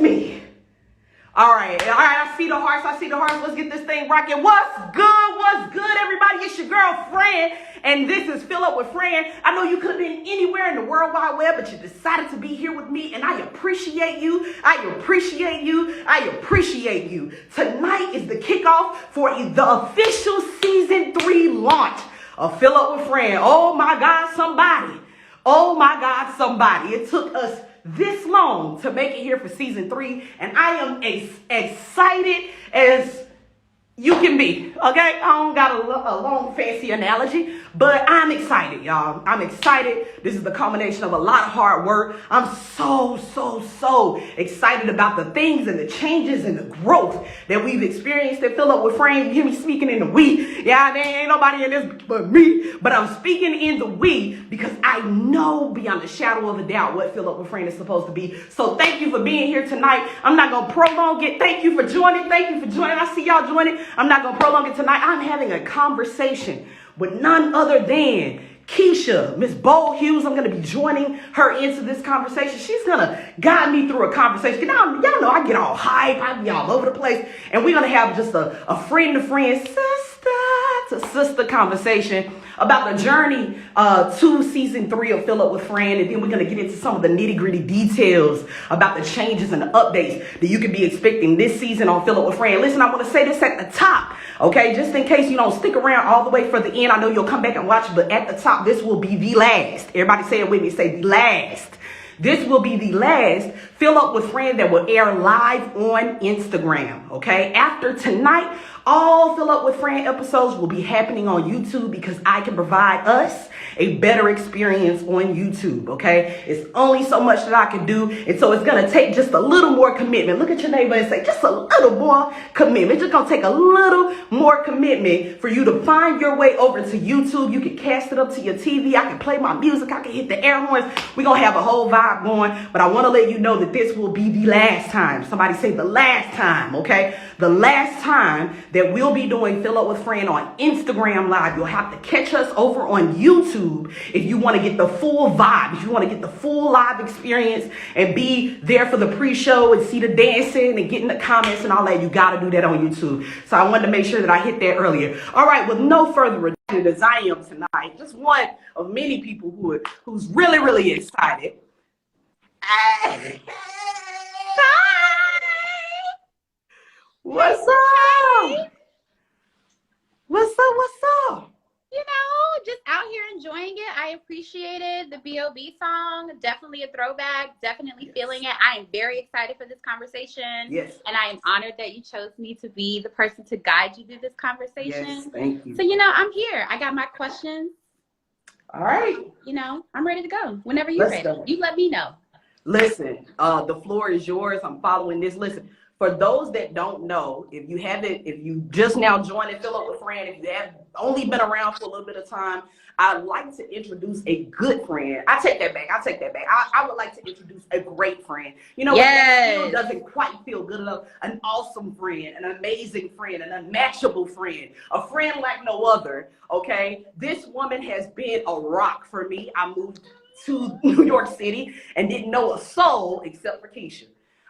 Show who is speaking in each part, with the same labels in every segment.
Speaker 1: me. All right, I see the hearts, Let's get this thing rocking. What's good, everybody? It's your girl, Fran, and this is Fill Up With Fran. I know you could have been anywhere in the World Wide Web, but you decided to be here with me, and I appreciate you. Tonight is the kickoff for the official Season 3 launch of Fill Up With Fran. Oh my God, somebody. It took us this long to make it here for Season 3, and I am as excited as you can be, okay? I don't got a long, fancy analogy, but I'm excited, y'all. I'm excited. This is the culmination of a lot of hard work. I'm so excited about the things and the changes and the growth that we've experienced at Fill Up With Fran. You hear me speaking in the we. Yeah, there ain't nobody in this but me, but I'm speaking in the we because I know beyond a shadow of a doubt what Fill Up With Fran is supposed to be. So thank you for being here tonight. I'm not going to prolong it. Thank you for joining. I see y'all joining. I'm not going to prolong it tonight. I'm having a conversation with none other than Kisha, Miss Bo Hughes. I'm going to be joining her into this conversation. She's going to guide me through a conversation. Y'all know I get all hype. I be all over the place. And we're going to have just a friend-to-friend, sister-to-sister conversation about the journey to Season 3 of Fill Up With Fran. And then we're going to get into some of the nitty-gritty details about the changes and the updates that you can be expecting this season on Fill Up With Fran. Listen, I want to say this at the top, okay? Just in case you don't stick around all the way for the end. I know you'll come back and watch, but at the top, this will be the last. Everybody say it with me. Say the last. This will be the last Fill Up With Fran that will air live on Instagram, okay? After tonight, all Fill Up With Fran episodes will be happening on YouTube because I can provide us a better experience on YouTube, okay? It's only so much that I can do, and so it's going to take just a little more commitment. Look at your neighbor and say, just a little more commitment. It's just going to take a little more commitment for you to find your way over to YouTube. You can cast it up to your TV. I can play my music. I can hit the air horns. We're going to have a whole vibe going, but I want to let you know that this will be the last time. Somebody say the last time, okay? The last time that we'll be doing Fill Up With Fran on Instagram Live. You'll have to catch us over on YouTube if you want to get the full vibe, if you want to get the full live experience and be there for the pre-show and see the dancing and get in the comments and all that. You got to do that on YouTube. So I wanted to make sure that I hit that earlier. All right, with no further ado, as I am tonight, just one of many people who's really excited. Hi. What's up? What's up?
Speaker 2: You know, just out here enjoying it. I appreciate it. The B.O.B. song, definitely a throwback, definitely feeling it. I am very excited for this conversation.
Speaker 1: Yes.
Speaker 2: And I am honored that you chose me to be the person to guide you through this conversation.
Speaker 1: Yes, thank you.
Speaker 2: So, I'm here. I got my questions.
Speaker 1: All right.
Speaker 2: I'm ready to go. Whenever you're ready. Go. You let me know.
Speaker 1: Listen, the floor is yours. I'm following this. Listen. For those that don't know, if you just now joined and Fill Up With Fran, if you have only been around for a little bit of time, I'd like to introduce a good friend. I take that back. I would like to introduce a great friend. You know,
Speaker 2: yes.
Speaker 1: That doesn't quite feel good enough. An awesome friend, an amazing friend, an unmatchable friend, a friend like no other, okay? This woman has been a rock for me. I moved to New York City and didn't know a soul except for Kisha.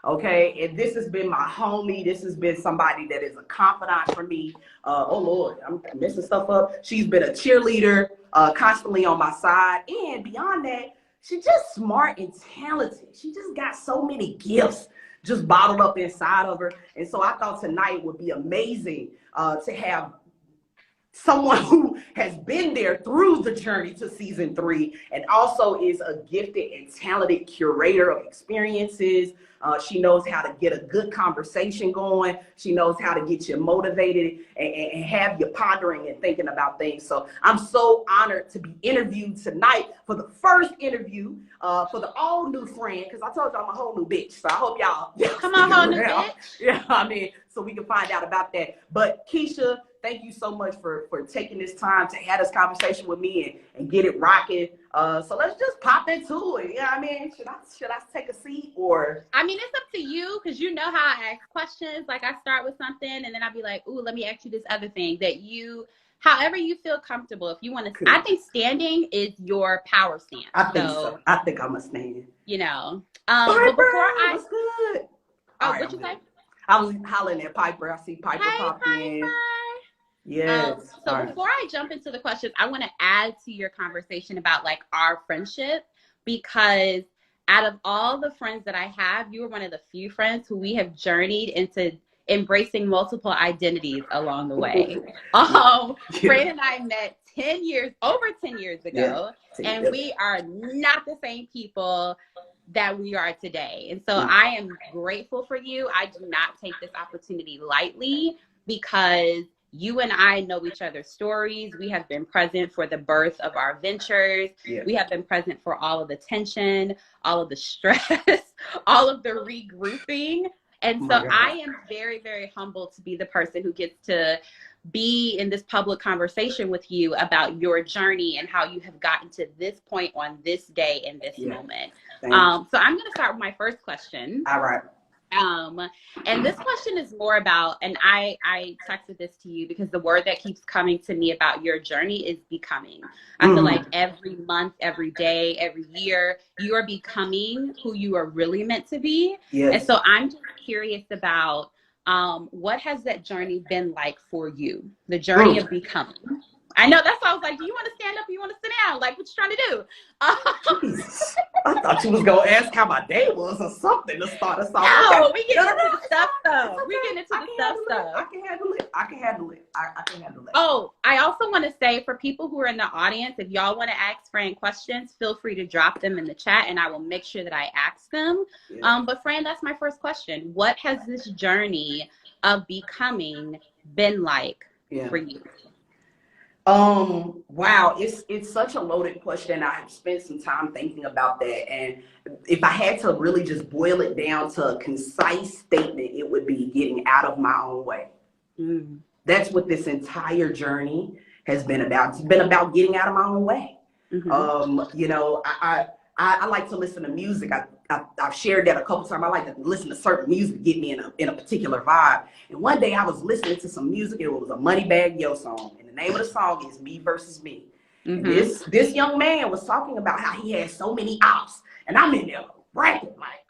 Speaker 1: Okay, and this has been my homie. This has been somebody that is a confidant for me. Oh Lord, I'm messing stuff up. She's been a cheerleader, constantly on my side. And beyond that, she's just smart and talented. She just got so many gifts just bottled up inside of her. And so I thought tonight would be amazing to have someone who has been there through the journey to Season 3 and also is a gifted and talented curator of experiences. She knows how to get a good conversation going. She knows how to get you motivated and have you pondering and thinking about things. So I'm so honored to be interviewed tonight for the first interview for the all new Fran, because I told you I'm a whole new bitch. So I hope y'all
Speaker 2: come on, whole new bitch.
Speaker 1: Yeah, so we can find out about that. But Kisha, thank you so much for taking this time to have this conversation with me and get it rocking. So let's just pop into it. Yeah, should I take a seat or?
Speaker 2: It's up to you, because you know how I ask questions. Like I start with something and then I'll be like, ooh, let me ask you this other thing that however you feel comfortable. If you want to, cool. I think standing is your power stance.
Speaker 1: I think so. I think I'm a stand.
Speaker 2: But before
Speaker 1: what's good?
Speaker 2: Oh,
Speaker 1: right,
Speaker 2: what you say?
Speaker 1: I was hollering at Piper. I see Piper
Speaker 2: Hey,
Speaker 1: popped in.
Speaker 2: Piper.
Speaker 1: Yes.
Speaker 2: So
Speaker 1: All right.
Speaker 2: before I jump into the questions, I want to add to your conversation about like our friendship, because out of all the friends that I have, you are one of the few friends who we have journeyed into embracing multiple identities along the way. Fran and I met over 10 years ago, and we are not the same people that we are today. And so I am grateful for you. I do not take this opportunity lightly, because you and I know each other's stories. We have been present for the birth of our ventures.
Speaker 1: Yeah.
Speaker 2: We have been present for all of the tension, all of the stress, all of the regrouping. And so I am very, very humbled to be the person who gets to be in this public conversation with you about your journey and how you have gotten to this point on this day in this moment. So I'm going to start with my first question.
Speaker 1: All right.
Speaker 2: And this question is more about, and I texted this to you because the word that keeps coming to me about your journey is becoming. I feel like every month, every day, every year, you are becoming who you are really meant to be.
Speaker 1: Yes.
Speaker 2: And so I'm just curious about what has that journey been like for you? The journey of becoming. I know, that's why I was like, do you want to stand up or you want to sit down? Like, what you trying to do?
Speaker 1: Jesus. I thought you was going to ask how my day was or something to start us off.
Speaker 2: No, we get into the stuff, though. We get into the stuff.
Speaker 1: I can handle it. I can handle it.
Speaker 2: Oh, I also want to say, for people who are in the audience, if y'all want to ask Fran questions, feel free to drop them in the chat, and I will make sure that I ask them. But Fran, that's my first question. What has this journey of becoming been like for you?
Speaker 1: Wow, it's such a loaded question. I have spent some time thinking about that. And if I had to really just boil it down to a concise statement, it would be getting out of my own way. That's what this entire journey has been about. It's been about getting out of my own way. You know, I like to listen to music. I've shared that a couple times. I like to listen to certain music to get me in a particular vibe. And one day I was listening to some music. It was a Moneybagg Yo song. And the name of the song is Me Versus Me. And this young man was talking about how he had so many ops. And I'm in there rapping like,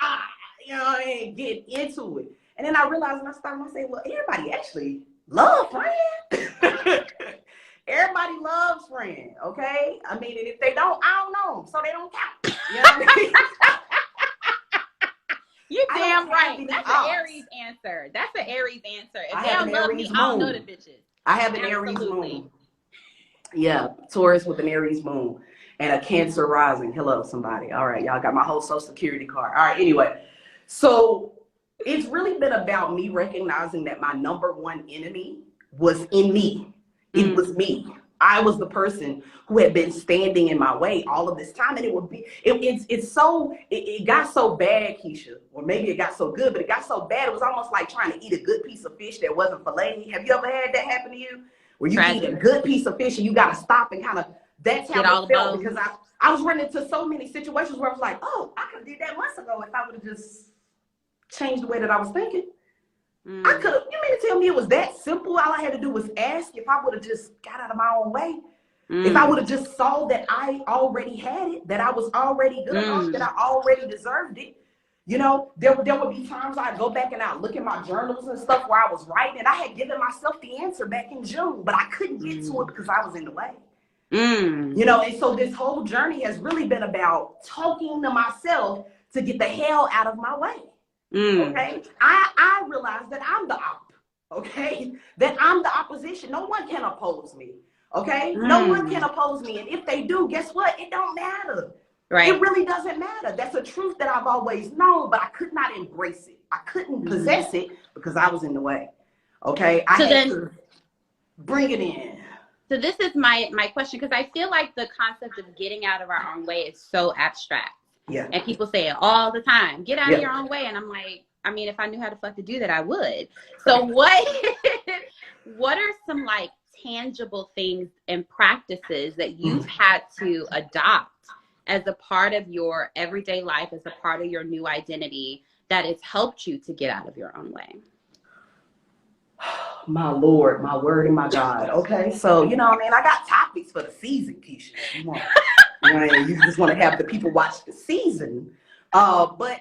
Speaker 1: you know, and get into it. And then I realized, and I say, well, everybody actually loves Fran. Everybody loves Fran, okay? I mean, and if they don't, I don't know them, so they don't count. You know what I mean?
Speaker 2: You're damn right. That's an Aries answer. That's an Aries answer. If they don't love me, I don't know the bitches.
Speaker 1: I have an Aries moon. Yeah, Taurus with an Aries moon and a Cancer rising. Hello, somebody. All right, y'all got my whole social security card. All right, anyway. So it's really been about me recognizing that my number one enemy was in me. It was me. I was the person who had been standing in my way all of this time. And it got so bad, Kisha, or maybe it got so good, but it got so bad. It was almost like trying to eat a good piece of fish that wasn't filleted. Have you ever had that happen to you? Where you eat a good piece of fish and you got to stop and kind of, that's how it felt. Because I was running into so many situations where I was like, oh, I could have did that months ago if I would have just changed the way that I was thinking. I could have, you mean to tell me it was that simple? All I had to do was ask. If I would have just got out of my own way, if I would have just saw that I already had it, that I was already good enough, that I already deserved it. You know, there would be times I'd go back and I'd look at my journals and stuff where I was writing, and I had given myself the answer back in June, but I couldn't get to it because I was in the way. You know, and so this whole journey has really been about talking to myself to get the hell out of my way. Okay, I realize that I'm the op. Okay, that I'm the opposition. No one can oppose me. Okay, no one can oppose me, and if they do, guess what? It don't matter. Right? It really doesn't matter. That's a truth that I've always known, but I could not embrace it. I couldn't possess it because I was in the way. Okay, I had to bring it in.
Speaker 2: So this is my question, because I feel like the concept of getting out of our own way is so abstract. Yeah. And people say it all the time. Get out of your own way. And I'm like, I mean, if I knew how to fuck to do that, I would. So what are some like tangible things and practices that you've had to adopt as a part of your everyday life, as a part of your new identity that has helped you to get out of your own way?
Speaker 1: My Lord, my word and my God. Okay. So, you know, I mean, I got topics for the season, Kisha. You just want to have the people watch the season. But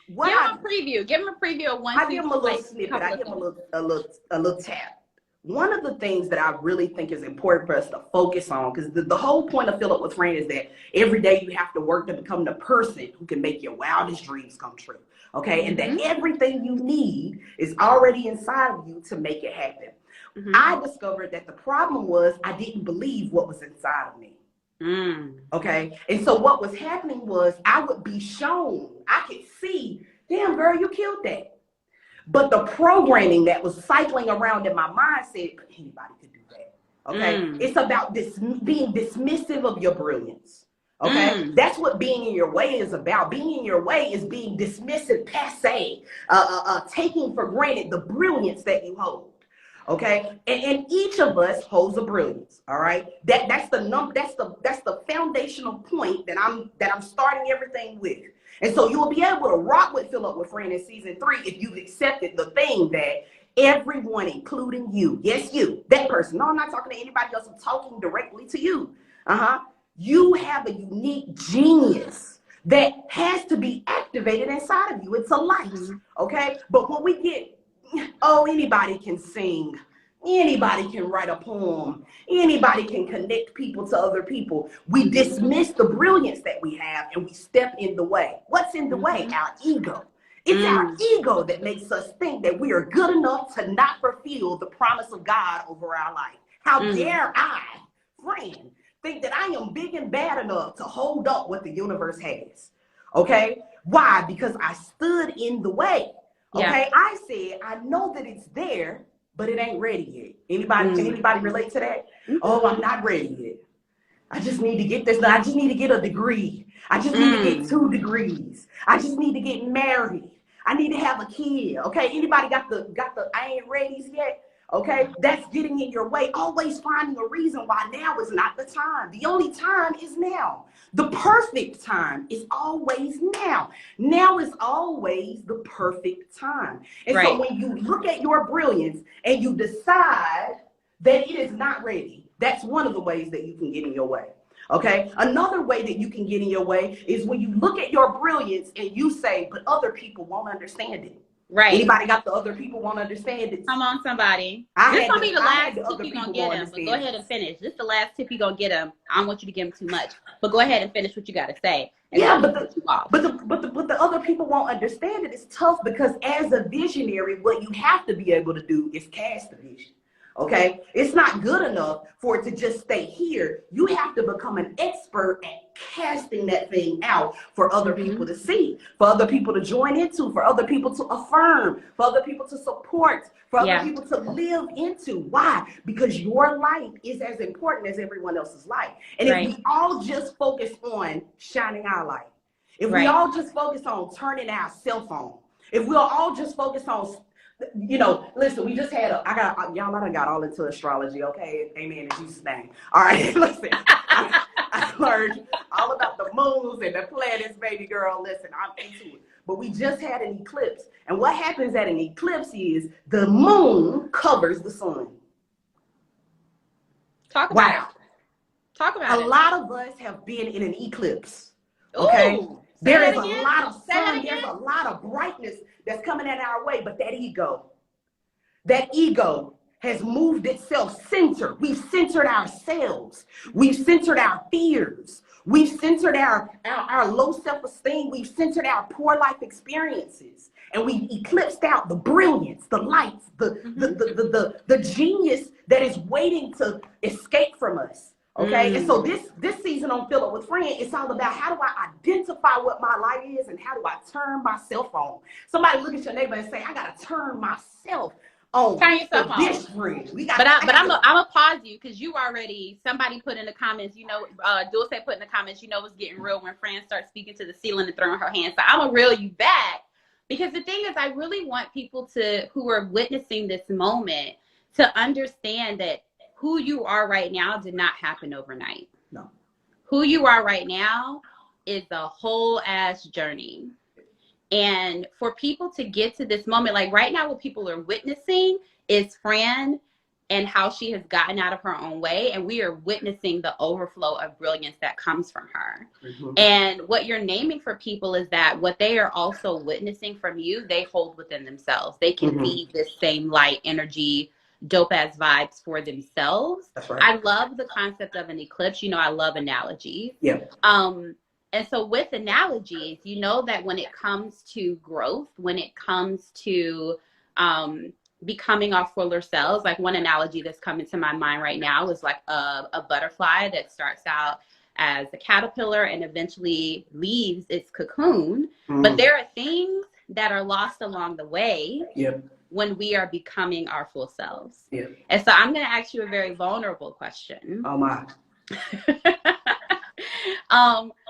Speaker 1: what
Speaker 2: Give them a preview. Give them a preview of one.
Speaker 1: I give them a little snippet. I give them a little tap. One of the things that I really think is important for us to focus on, because the whole point of Fill Up With Fran is that every day you have to work to become the person who can make your wildest dreams come true. Okay. And that everything you need is already inside of you to make it happen. I discovered that the problem was I didn't believe what was inside of me. Okay. And so what was happening was I would be shown, I could see, damn girl, you killed that. But the programming that was cycling around in my mind said, anybody could do that. Okay. It's about this being dismissive of your brilliance. Okay. That's what being in your way is about. Being in your way is being dismissive, passe, taking for granted the brilliance that you hold. Okay. And each of us holds a brilliance. All right. That's the foundational point that I'm starting everything with. And so you'll be able to rock with Fill Up With Fran in season 3 if you've accepted the thing that everyone, including you, yes, you, that person. No, I'm not talking to anybody else. I'm talking directly to you. You have a unique genius that has to be activated inside of you. It's a light. Okay. But when we get, oh, anybody can sing. Anybody can write a poem. Anybody can connect people to other people. We dismiss the brilliance that we have and we step in the way. What's in the way? Our ego. It's our ego that makes us think that we are good enough to not fulfill the promise of God over our life. How dare I, Fran, think that I am big and bad enough to hold up what the universe has? Okay? Why? Because I stood in the way. Okay? I said, I know that it's there, but it ain't ready yet. Anybody, can anybody relate to that? Oh, I'm not ready yet. I just need to get this. I just need to get a degree. I just need to get 2 degrees. I just need to get married. I need to have a kid. Okay. Anybody got the I ain't ready yet? Okay. That's getting in your way. Always finding a reason why now is not the time. The only time is now. The perfect time is always now. Now is always the perfect time. And so when you look at your brilliance and you decide that it is not ready, that's one of the ways that you can get in your way. Okay. Another way that you can get in your way is when you look at your brilliance and you say, but other people won't understand it. Right. Anybody got the other people won't understand it?
Speaker 2: Come on, somebody. This is going to be the last tip you're going to get him, but go ahead and finish. This is the last tip you're going to get him. I don't want you to give him too much, but go ahead and finish what you got to say.
Speaker 1: Yeah, but the other people won't understand it. It's tough because as a visionary, what you have to be able to do is cast the vision. Okay, it's not good enough for it to just stay here. You have to become an expert at casting that thing out for other people to see, for other people to join into, for other people to affirm, for other people to support, for other people to live into. Why? Because your light is as important as everyone else's light. And if we all just focus on shining our light, if we all just focus on turning our cell phone, if we'll all just focus on, you know, listen, we just had I done got all into astrology, okay? Amen in Jesus' name. All right, listen, I learned all about the moons and the planets, baby girl. Listen, I'm into it. But we just had an eclipse. And what happens at an eclipse is the moon covers the sun.
Speaker 2: Talk about it. Talk about it.
Speaker 1: A lot of us have been in an eclipse, okay?
Speaker 2: Ooh,
Speaker 1: there is a lot of sun, there's a lot of brightness that's coming in our way, but that ego has moved itself center. We've centered ourselves. We've centered our fears. We've centered our low self-esteem. We've centered our poor life experiences. And we've eclipsed out the brilliance, the lights, the genius that is waiting to escape from us. Okay, and so this season on Fill Up With Fran, it's all about how do I identify what my light is and how do I turn myself on. Somebody look at your neighbor and say, I gotta turn myself on.
Speaker 2: Turn yourself on.
Speaker 1: This friend.
Speaker 2: But I'm gonna pause you because you already, somebody put in the comments, you know, Dulce put in the comments, you know, it's getting real when Fran starts speaking to the ceiling and throwing her hands. So I'm gonna reel you back because the thing is, I really want people who are witnessing this moment to understand that who you are right now did not happen overnight.
Speaker 1: No.
Speaker 2: Who you are right now is a whole ass journey. And for people to get to this moment, like right now what people are witnessing is Fran and how she has gotten out of her own way. And we are witnessing the overflow of brilliance that comes from her. Mm-hmm. And what you're naming for people is that what they are also witnessing from you, they hold within themselves. They can mm-hmm. be this same light energy, dope ass vibes for themselves.
Speaker 1: That's right.
Speaker 2: I love the concept of an eclipse. You know, I love analogies.
Speaker 1: Yeah.
Speaker 2: And so with analogies, you know that when it comes to growth, when it comes to becoming our fuller selves, like one analogy that's coming to my mind right now is like a butterfly that starts out as a caterpillar and eventually leaves its cocoon. Mm. But there are things that are lost along the way.
Speaker 1: Yep.
Speaker 2: When we are becoming our full selves.
Speaker 1: Yeah.
Speaker 2: And so I'm going to ask you a very vulnerable question.
Speaker 1: Oh my.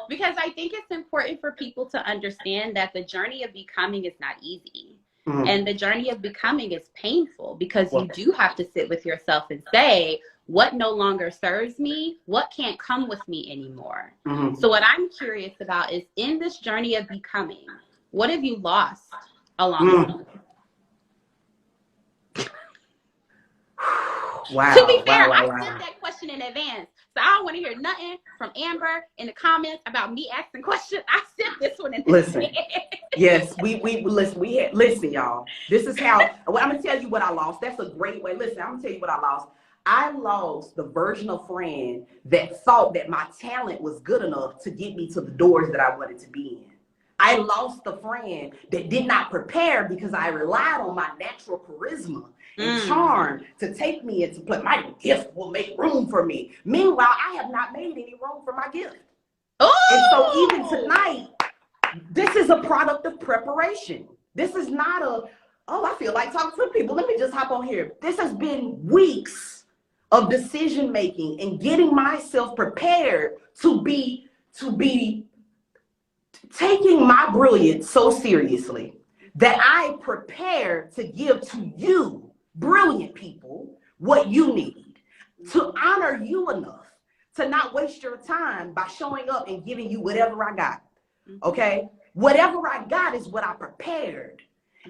Speaker 2: Because I think it's important for people to understand that the journey of becoming is not easy. Mm-hmm. And the journey of becoming is painful because you do have to sit with yourself and say, what no longer serves me? What can't come with me anymore? Mm-hmm. So what I'm curious about is in this journey of becoming, what have you lost along the way?
Speaker 1: Wow.
Speaker 2: To be fair,
Speaker 1: wow.
Speaker 2: I sent that question in advance. So I don't want to hear nothing from Amber in the comments about me asking questions. I sent this one in advance.
Speaker 1: Listen. Yes, we listen, y'all. This is how I'm gonna tell you what I lost. That's a great way. Listen, I'm gonna tell you what I lost. I lost the version of Fran that thought that my talent was good enough to get me to the doors that I wanted to be in. I lost the Fran that did not prepare because I relied on my natural charisma and charm to take me into play. My gift will make room for me. Meanwhile, I have not made any room for my gift. Oh! And so even tonight, this is a product of preparation. This is not I feel like talking to people. Let me just hop on here. This has been weeks of decision making and getting myself prepared to be taking my brilliance so seriously that I prepare to give to you, brilliant people, what you need, to honor you enough to not waste your time by showing up and giving you whatever I got. Okay? Whatever I got is what I prepared.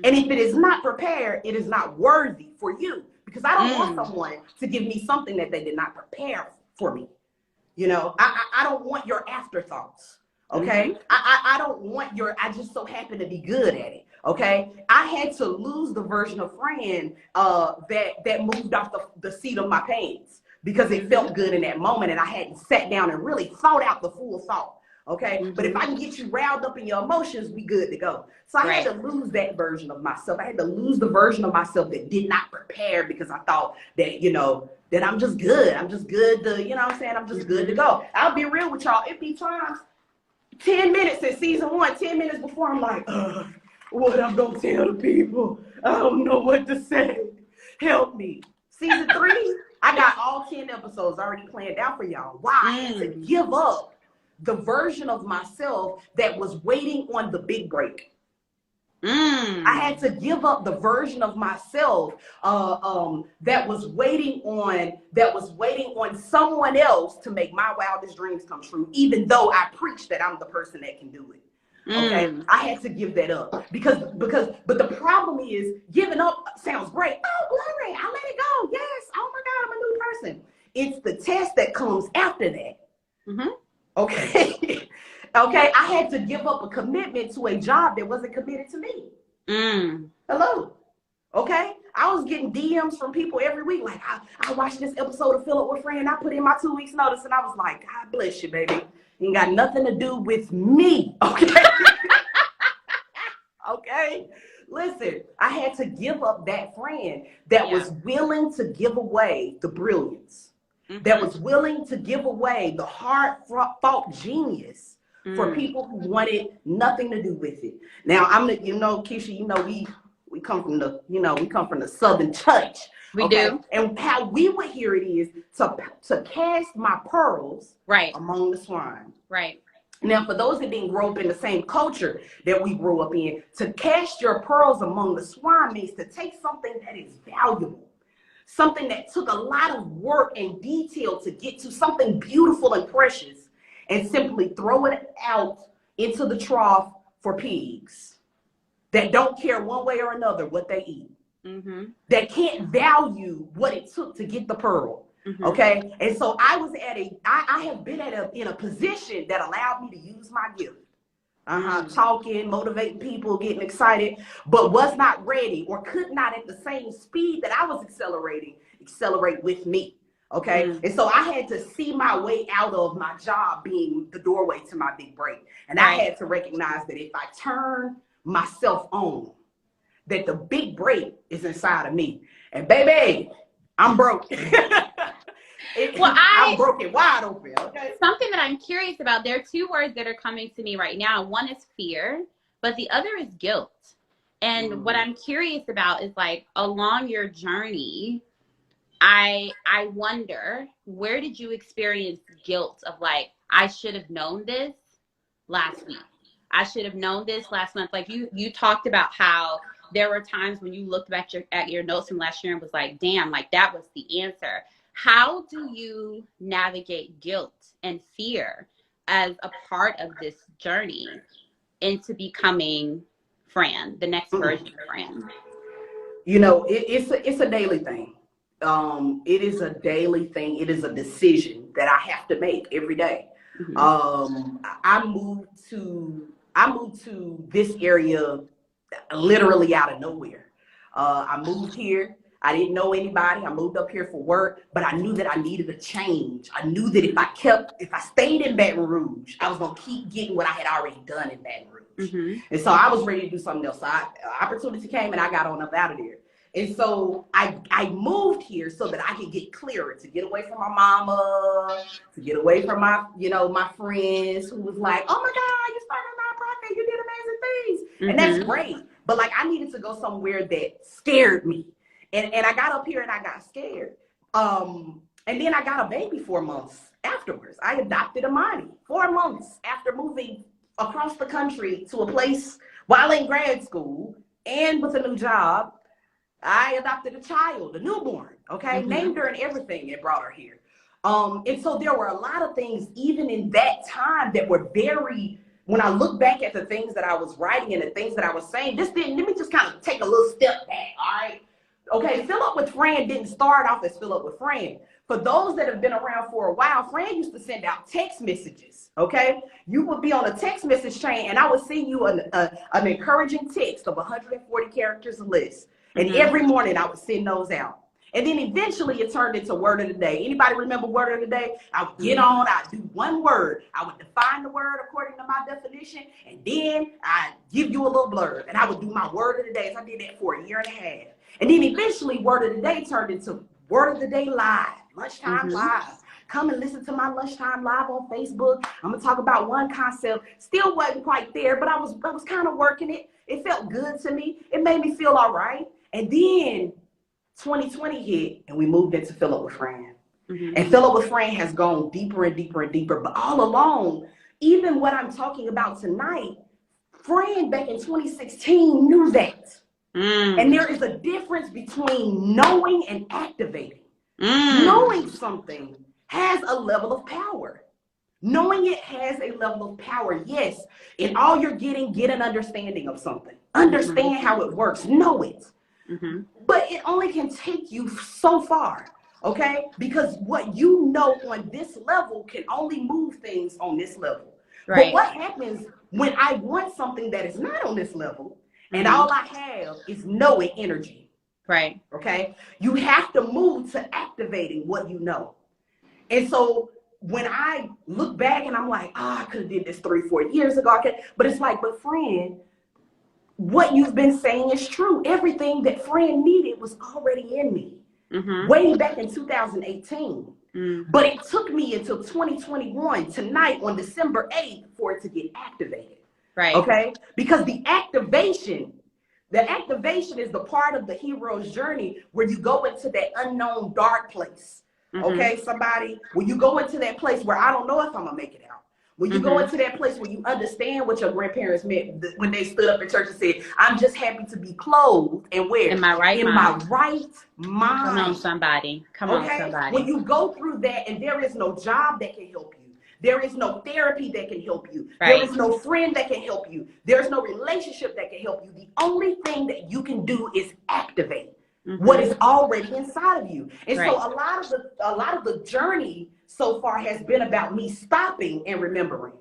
Speaker 1: And if it is not prepared, it is not worthy for you, because I don't want someone to give me something that they did not prepare for me. You know, I don't want your afterthoughts. Okay. I don't want I just so happen to be good at it. Okay. I had to lose the version of Fran that moved off the seat of my pants because it felt good in that moment. And I hadn't sat down and really thought out the full thought. Okay. But if I can get you riled up in your emotions, we good to go. So I had to lose that version of myself. I had to lose the version of myself that did not prepare because I thought that, that I'm just good. I'm just good to, what I'm saying? I'm just good to go. I'll be real with y'all. It be times 10 minutes in season 1, 10 minutes before, I'm like, what I'm going to tell the people? I don't know what to say. Help me. Season 3, I got all 10 episodes already planned out for y'all. Why? I had to give up the version of myself that was waiting on the big break. I had to give up the version of myself that was waiting on someone else to make my wildest dreams come true, even though I preach that I'm the person that can do it. Okay. I had to give that up but the problem is giving up sounds great. Oh, glory, I let it go. Yes. Oh my God, I'm a new person. It's the test that comes after that. Okay. Okay, I had to give up a commitment to a job that wasn't committed to me. Hello. Okay, I was getting DMs from people every week. Like, I watched this episode of Fill Up With Fran. I put in my 2 weeks notice, and I was like, God bless you, baby. You ain't got nothing to do with me. Okay. Okay. Listen, I had to give up that friend that was willing to give away the brilliance, that was willing to give away the hard thought genius for people who wanted nothing to do with it. Now, Kisha, we come from the Southern church.
Speaker 2: We do.
Speaker 1: And how we would hear it is to cast my pearls among the swine.
Speaker 2: Right.
Speaker 1: Now, for those that didn't grow up in the same culture that we grew up in, to cast your pearls among the swine means to take something that is valuable, something that took a lot of work and detail to get to, something beautiful and precious, and simply throw it out into the trough for pigs that don't care one way or another what they eat. that can't value what it took to get the pearl. Okay. And so I was I have been in a position that allowed me to use my gift. Talking, motivating people, getting excited, but was not ready or could not at the same speed that I was accelerate with me. Okay. And so I had to see my way out of my job being the doorway to my big break. And I had to recognize that if I turn myself on, that the big break is inside of me. And baby, I'm broke. I'm broken wide open. Okay.
Speaker 2: Something that I'm curious about, there are two words that are coming to me right now. One is fear, but the other is guilt. And what I'm curious about is, like, along your journey, I wonder, where did you experience guilt of, like, I should have known this last week. I should have known this last month. Like, you talked about how there were times when you looked back at your notes from last year and was like, damn, like, that was the answer. How do you navigate guilt and fear as a part of this journey into becoming Fran, the next version of Fran?
Speaker 1: You know, it's a daily thing. It is a daily thing. It is a decision that I have to make every day. I moved to this area literally out of nowhere. I moved here. I didn't know anybody. I moved up here for work, but I knew that I needed a change. I knew that if I stayed in Baton Rouge, I was going to keep getting what I had already done in Baton Rouge. And so I was ready to do something else. So opportunity came and I got on up out of there. And so I moved here so that I could get clearer, to get away from my mama, to get away from my, my friends who was like, oh my God, you started a nonprofit, you did amazing things. And that's great. But like, I needed to go somewhere that scared me. And I got up here and I got scared. And then I got a baby 4 months afterwards. I adopted Amani 4 months after moving across the country to a place while in grad school and with a new job. I adopted a child, a newborn, okay? Named her and everything and brought her here. And so there were a lot of things, even in that time, that were when I look back at the things that I was writing and the things that I was saying, let me just kind of take a little step back, all right? Okay, Fill Up With Fran didn't start off as Fill Up With Fran. For those that have been around for a while, Fran used to send out text messages, okay? You would be on a text message chain, and I would send you an encouraging text of 140 characters list. And every morning I would send those out. And then eventually it turned into Word of the Day. Anybody remember Word of the Day? I would get on, I'd do one word. I would define the word according to my definition, and then I'd give you a little blurb. And I would do my Word of the Day. So I did that for a year and a half. And then eventually Word of the Day turned into Word of the Day Live, Lunchtime Live. Come and listen to my Lunchtime Live on Facebook. I'm gonna talk about one concept. Still wasn't quite there, but I was kind of working it. It felt good to me. It made me feel all right. And then 2020 hit and we moved into Fill Up With Fran. And Fill Up With Fran has gone deeper and deeper and deeper. But all along, even what I'm talking about tonight, Fran back in 2016 knew that. And there is a difference between knowing and activating. Knowing something has a level of power. Knowing it has a level of power, yes. In all you're getting, get an understanding of something. Understand how it works. Know it. But it only can take you so far, okay? Because what you know on this level can only move things on this level. But what happens when I want something that is not on this level and all I have is knowing energy?
Speaker 2: Right.
Speaker 1: Okay? You have to move to activating what you know. And so when I look back and I'm like, I could have did this 3-4 years ago. But it's like, but Fran, what you've been saying is true. Everything that Fran needed was already in me way back in 2018. But it took me until 2021, tonight on December 8th, for it to get activated.
Speaker 2: Right.
Speaker 1: Okay? Because the activation is the part of the hero's journey where you go into that unknown dark place. Okay, somebody, when you go into that place where I don't know if I'm going to make it out. When you go into that place where you understand what your grandparents meant when they stood up in church and said, I'm just happy to be clothed and where?
Speaker 2: In my right mind.
Speaker 1: My right mind.
Speaker 2: Come on, somebody. Come on, somebody.
Speaker 1: When you go through that and there is no job that can help you. There is no therapy that can help you. There is no friend that can help you. There's no relationship that can help you. The only thing that you can do is activate. what is already inside of you. And
Speaker 2: Right.
Speaker 1: so a lot of the journey so far has been about me stopping and remembering.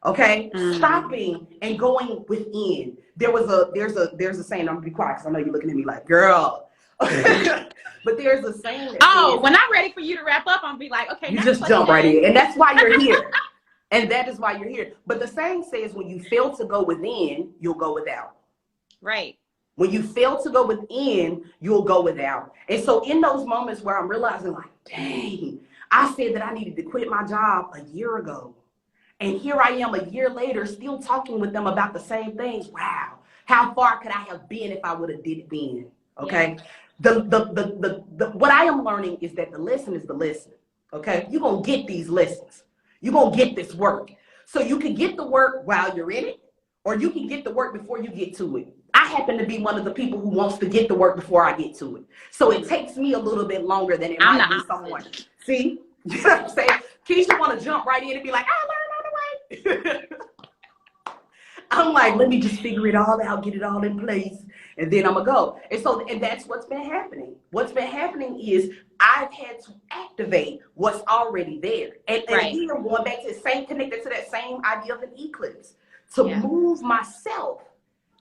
Speaker 1: Okay, stopping and going within. There's a saying. I'm gonna be quiet because I know you're looking at me like, girl. But there's a saying that says,
Speaker 2: when I'm ready for you to wrap up, I'm be like, okay,
Speaker 1: you just jump right in, and that's why you're here. And that is why you're here. But the saying says, when you fail to go within, you'll go without.
Speaker 2: Right.
Speaker 1: When you fail to go within, you'll go without. And so in those moments where I'm realizing like, dang, I said that I needed to quit my job a year ago. And here I am a year later, still talking with them about the same things. Wow. How far could I have been if I would have did it then? Okay. Yeah. What I am learning is that the lesson is the lesson. Okay. You're going to get these lessons. You're going to get this work. So you can get the work while you're in it, or you can get the work before you get to it. I happen to be one of the people who wants to get the work before I get to it. So it takes me a little bit longer than it might be someone. See? You know what I'm saying? Keisha want to jump right in and be like, I learned on the way. I'm like, let me just figure it all out, get it all in place, and then I'm going to go. And that's what's been happening. What's been happening is I've had to activate what's already there. And again, going back to the same, connected to that same idea of an eclipse, to move myself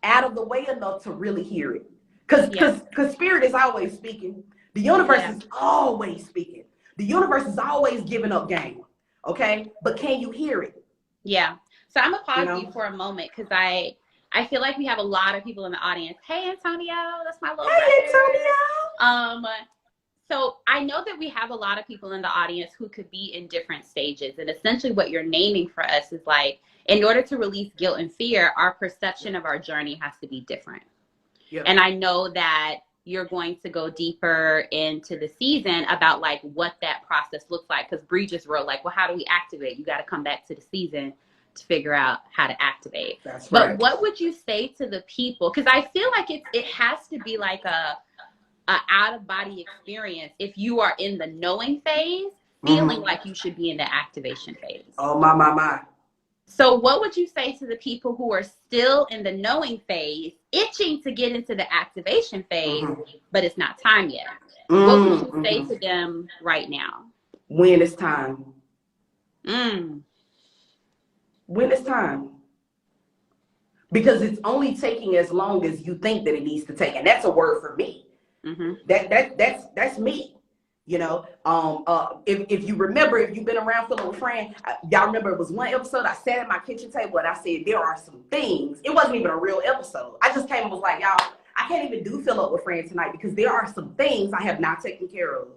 Speaker 1: out of the way enough to really hear it. Because spirit is always speaking. The universe is always speaking. The universe is always giving up game. Okay? But can you hear it?
Speaker 2: Yeah. So I'm going to pause you for a moment because I feel like we have a lot of people in the audience. Hey, Antonio. That's my little brother.
Speaker 1: Antonio.
Speaker 2: So I know that we have a lot of people in the audience who could be in different stages. And essentially what you're naming for us is like, in order to release guilt and fear, our perception of our journey has to be different. Yep. And I know that you're going to go deeper into the season about like what that process looks like. Because Bree just wrote like, well, how do we activate? You got to come back to the season to figure out how to activate.
Speaker 1: That's right.
Speaker 2: But what would you say to the people? Because I feel like it has to be like a out of body experience if you are in the knowing phase, feeling like you should be in the activation phase.
Speaker 1: Oh my.
Speaker 2: So what would you say to the people who are still in the knowing phase, itching to get into the activation phase, but it's not time yet? What would you say to them right now?
Speaker 1: When it's time. When it's time. Because it's only taking as long as you think that it needs to take. And that's a word for me. That's me. You know, if you remember, if you've been around Fill Up With Fran, y'all remember it was one episode I sat at my kitchen table and I said, there are some things. It wasn't even a real episode. I just came and was like, y'all, I can't even do Fill Up With Fran tonight because there are some things I have not taken care of.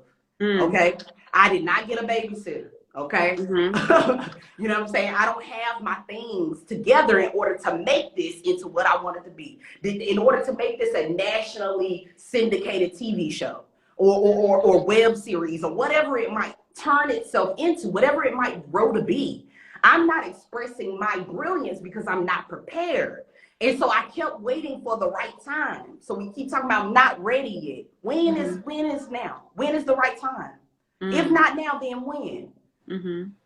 Speaker 1: Okay. I did not get a babysitter. Okay. You know what I'm saying? I don't have my things together in order to make this into what I want it to be. In order to make this a nationally syndicated TV show. Or web series or whatever it might turn itself into, whatever it might grow to be. I'm not expressing my brilliance because I'm not prepared. And so I kept waiting for the right time. So we keep talking about not ready yet. When is now? When is the right time? If not now, then when?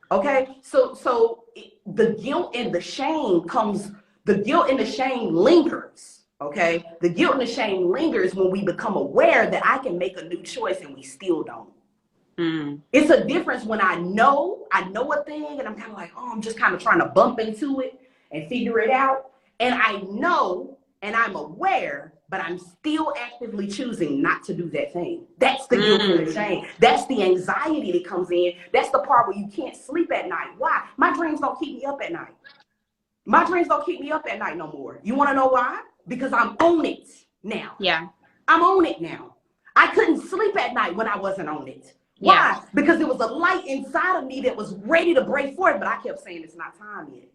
Speaker 1: Okay, so the guilt and the shame lingers. Okay, the guilt and the shame lingers when we become aware that I can make a new choice and we still don't. It's a difference when I know a thing and I'm kind of like, oh, I'm just kind of trying to bump into it and figure it out. And I know and I'm aware, but I'm still actively choosing not to do that thing. That's the guilt and the shame. That's the anxiety that comes in. That's the part where you can't sleep at night. Why? My dreams don't keep me up at night. My dreams don't keep me up at night no more. You want to know why? Because I'm on it now.
Speaker 2: Yeah.
Speaker 1: I'm on it now. I couldn't sleep at night when I wasn't on it. Why?
Speaker 2: Yeah.
Speaker 1: Because there was a light inside of me that was ready to break forth, but I kept saying it's not time yet.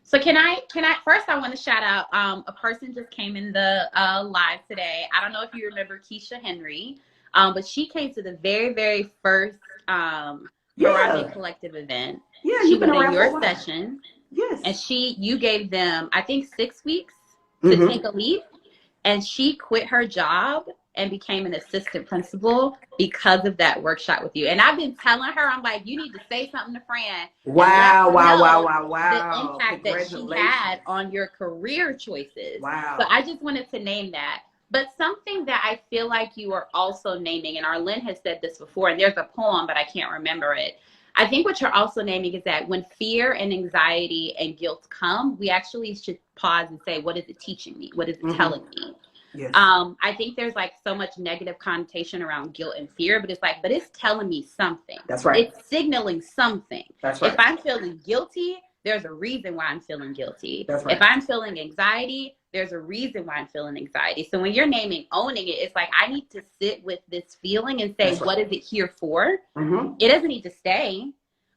Speaker 2: So can I first I want to shout out a person just came in the live today. I don't know if you remember Kisha Henry, but she came to the very, very first Project Collective event.
Speaker 1: Yeah,
Speaker 2: she was in your session.
Speaker 1: Yes.
Speaker 2: And you gave them, I think, 6 weeks to take a leap. And she quit her job and became an assistant principal because of that workshop with you. And I've been telling her, I'm like, you need to say something to Fran.
Speaker 1: Wow.
Speaker 2: The impact that she had on your career choices.
Speaker 1: Wow.
Speaker 2: So I just wanted to name that. But something that I feel like you are also naming, and Arlene has said this before, and there's a poem, but I can't remember it. I think what you're also naming is that when fear and anxiety and guilt come, we actually should pause and say, what is it teaching me? What is it telling me?
Speaker 1: Yes.
Speaker 2: I think there's like so much negative connotation around guilt and fear, but it's telling me something.
Speaker 1: That's right.
Speaker 2: It's signaling something.
Speaker 1: That's right.
Speaker 2: If I'm feeling guilty, there's a reason why I'm feeling guilty.
Speaker 1: That's right.
Speaker 2: If I'm feeling anxiety, there's a reason why I'm feeling anxiety. So when you're naming owning it, it's like, I need to sit with this feeling and say, what is it here for? It doesn't need to stay,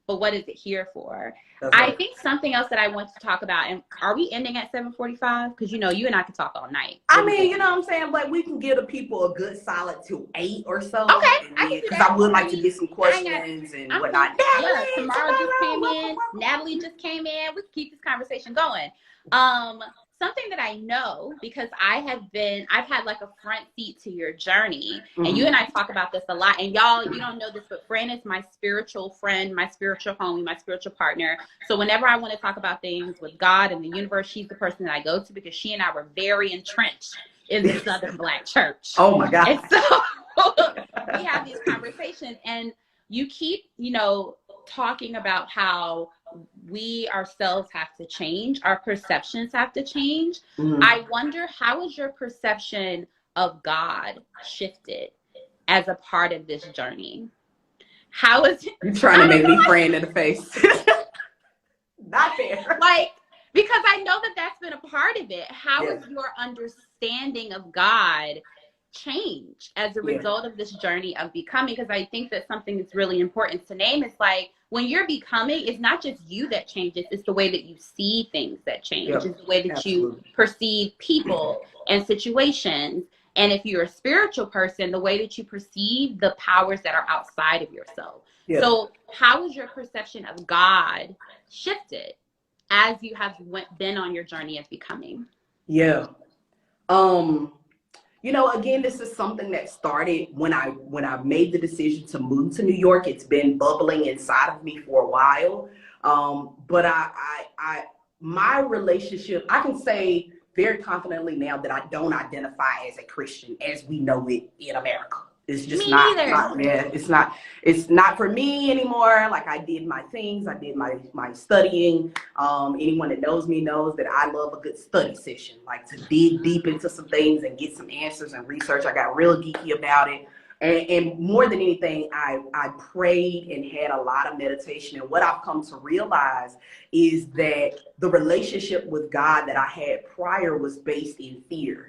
Speaker 2: but what is it here for? I think something else that I want to talk about, and are we ending at 7:45? Because you and I can talk all night.
Speaker 1: I mean, you know what I'm saying? Like, we can give the people a good solid till 8 or so.
Speaker 2: Okay.
Speaker 1: Because I would like to get some questions and whatnot.
Speaker 2: Yeah, Tamara just came in. Natalie just came in. We can keep this conversation going. Something that I know, because I've had like a front seat to your journey, and you and I talk about this a lot, and y'all, you don't know this, but Fran is my spiritual friend, my spiritual homie, my spiritual partner. So whenever I want to talk about things with God and the universe, she's the person that I go to, because she and I were very entrenched in the Southern Black church.
Speaker 1: Oh my God.
Speaker 2: And so we have these conversations, and you keep, talking about how we ourselves have to change, our perceptions have to change. I wonder, how is your perception of God shifted as a part of this journey? How is it?
Speaker 1: You're trying to make me Fran in the face. Not fair.
Speaker 2: Like, because I know that that's been a part of it. How is your understanding of God change as a result of this journey of becoming? Because I think that something that's really important to name is like, when you're becoming, it's not just you that changes, it's the way that you see things that change. It's the way that you perceive people and situations. And if you're a spiritual person, the way that you perceive the powers that are outside of yourself. So how has your perception of God shifted as you have been on your journey of becoming?
Speaker 1: Again, this is something that started when I made the decision to move to New York. It's been bubbling inside of me for a while. But my relationship, I can say very confidently now that I don't identify as a Christian as we know it in America. It's just it's not for me anymore. Like, I did my things. I did my studying. Anyone that knows me knows that I love a good study session, like to dig deep into some things and get some answers and research. I got real geeky about it. And more than anything, I prayed and had a lot of meditation. And what I've come to realize is that the relationship with God that I had prior was based in fear.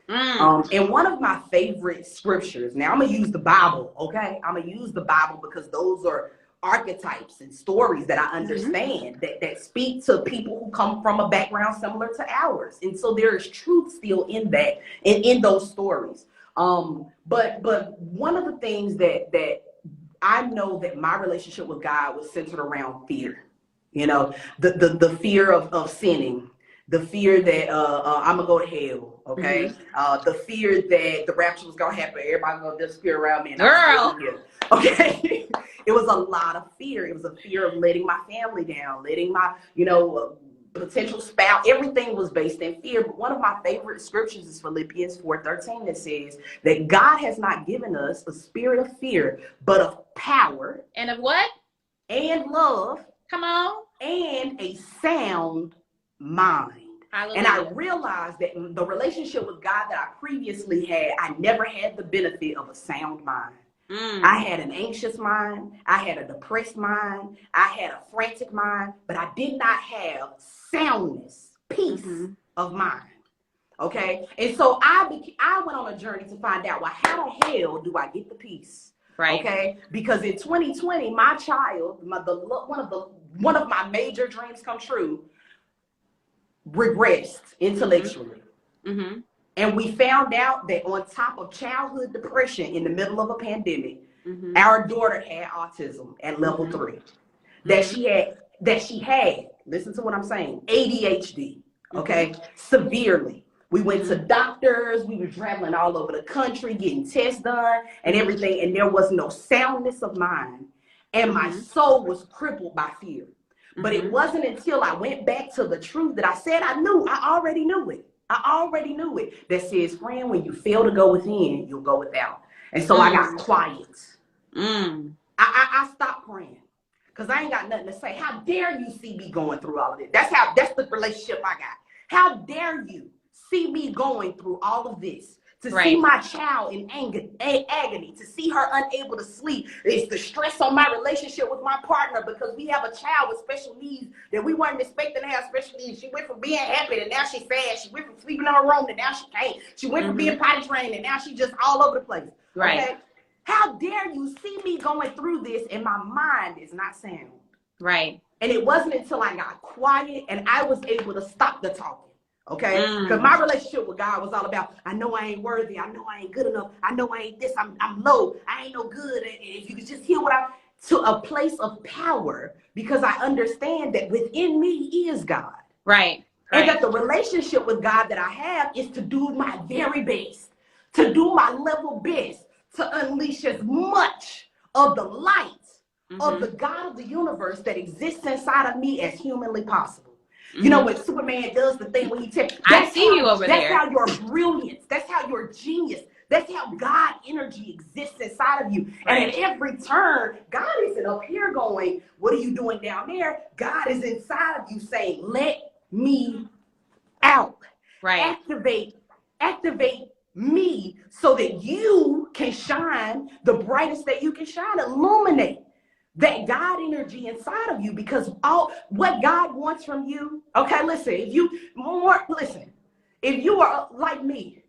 Speaker 1: And one of my favorite scriptures, now I'm going to use the Bible, okay? I'm going to use the Bible because those are archetypes and stories that I understand that speak to people who come from a background similar to ours. And so there is truth still in that and in those stories. But one of the things that I know that my relationship with God was centered around fear, the fear of sinning. The fear that I'm gonna go to hell, okay? The fear that the rapture was gonna happen, everybody's gonna disappear around me. And
Speaker 2: Girl,
Speaker 1: okay? It was a lot of fear. It was a fear of letting my family down, letting my, potential spouse. Everything was based in fear. But one of my favorite scriptures is Philippians 4:13 that says that God has not given us a spirit of fear, but of power.
Speaker 2: And of what?
Speaker 1: And love.
Speaker 2: Come on.
Speaker 1: And a sound mind. Hallelujah. And I realized that in the relationship with God that I previously had, I never had the benefit of a sound mind. I had an anxious mind. I had a depressed mind. I had a frantic mind, but I did not have soundness, peace of mind. Okay. And so I went on a journey to find out, well, how the hell do I get the peace?
Speaker 2: Right.
Speaker 1: Okay. Because in 2020, my child, one of my major dreams come true, regressed intellectually. And we found out that on top of childhood depression in the middle of a pandemic, our daughter had autism at level 3. That she had, listen to what I'm saying, ADHD, okay, severely. We went to doctors, we were traveling all over the country, getting tests done and everything, and there was no soundness of mind. And my soul was crippled by fear. But it wasn't until I went back to the truth that I said I already knew it. I already knew it. That says, friend, when you fail to go within, you'll go without. And so I got quiet. I stopped praying because I ain't got nothing to say. How dare you see me going through all of this? That's the relationship I got. How dare you see me going through all of this? To see my child in agony, to see her unable to sleep. It's the stress on my relationship with my partner because we have a child with special needs that we weren't expecting to have special needs. She went from being happy and now she's sad. She went from sleeping in her room and now she can't. She went from being potty trained and now she's just all over the place. Okay? How dare you see me going through this and my mind is not sound? Right. And it wasn't until I got quiet and I was able to stop the talking. Okay, because my relationship with God was all about, I know I ain't worthy, I know I ain't good enough, I know I ain't this, I'm low, I ain't no good. And if you could just hear what to a place of power, because I understand that within me is God. Right. And that the relationship with God that I have is to do my very best, to do my level best, to unleash as much of the light of the God of the universe that exists inside of me as humanly possible. You know, when Superman does the thing when he tells, I see you over there. That's how your brilliance, that's how your genius, that's how God energy exists inside of you. And at every turn, God isn't up here going, what are you doing down there? God is inside of you saying, let me out. Right. Activate me so that you can shine the brightest that you can shine. Illuminate that God energy inside of you, because all what God wants from you. Okay, listen, if you are like me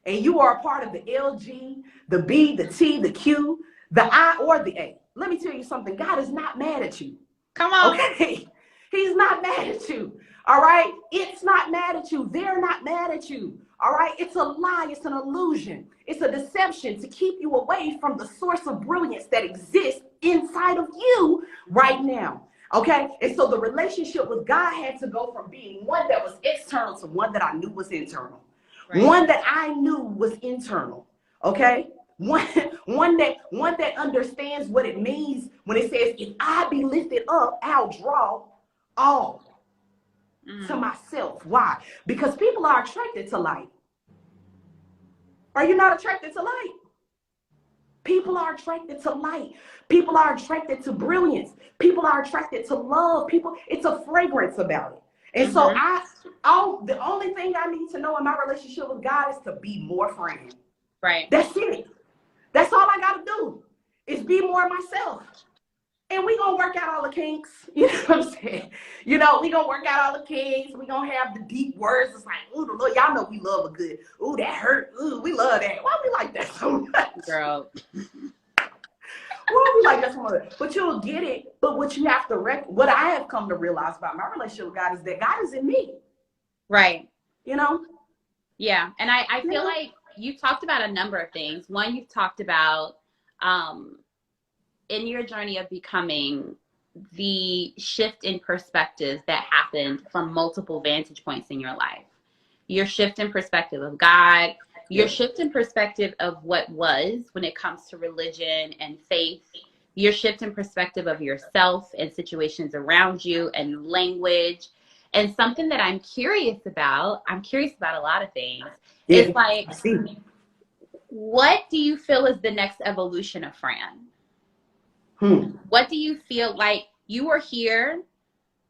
Speaker 1: and you are a part of the LG, the B, the T, the Q, the I, or the A, let me tell you something. God is not mad at you. Come on. Okay. He's not mad at you. All right. It's not mad at you. They're not mad at you. All right. It's a lie. It's an illusion. It's a deception to keep you away from the source of brilliance that exists inside of you right now. Okay. And so the relationship with God had to go from being one that was external to one that I knew was internal. Right. One that I knew was internal. Okay. One that understands what it means when it says, if I be lifted up, I'll draw all to myself. Why? Because people are attracted to light. Are you not attracted to light? People are attracted to light. People are attracted to brilliance. People are attracted to love. It's a fragrance about it. And so the only thing I need to know in my relationship with God is to be more Fran. Right. That's it. That's all I got to do is be more myself. And we going to work out all the kinks. You know what I'm saying? You know, we going to work out all the kinks. We going to have the deep words. It's like, ooh, the Lord, y'all know we love a good, ooh, that hurt. Ooh, we love that. Why we like that so much? Girl. Why we like that so much? But you'll get it. But what you have to, what I have come to realize about my relationship with God is that God is in me. Right. You know?
Speaker 2: Yeah. And I feel like you talked about a number of things. One, you've talked about, in your journey of becoming, the shift in perspective that happened from multiple vantage points in your life. Your shift in perspective of God, your shift in perspective of what was when it comes to religion and faith, your shift in perspective of yourself and situations around you and language. And something that I'm curious about a lot of things. Yeah, it's like, what do you feel is the next evolution of Fran? What do you feel like? You are here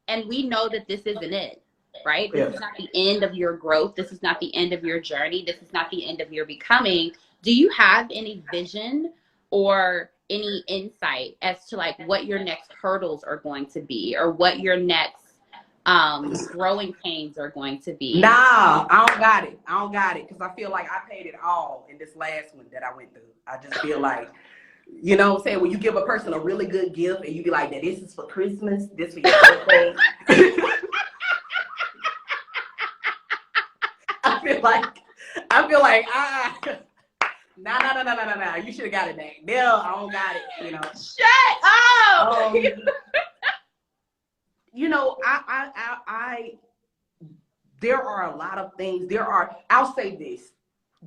Speaker 2: and we know that this isn't it, right? This is not the end of your growth. This is not the end of your journey. This is not the end of your becoming. Do you have any vision or any insight as to like what your next hurdles are going to be, or what your next growing pains are going to be?
Speaker 1: Nah, I don't got it because I feel like I paid it all in this last one that I went through. I just feel like, you know what I'm saying, when you give a person a really good gift and you be like, that this is for Christmas, this for your birthday. I feel like nah. You should have got it back. No, I don't got it, you know.
Speaker 2: Shut up.
Speaker 1: You know, there are a lot of things. I'll say this.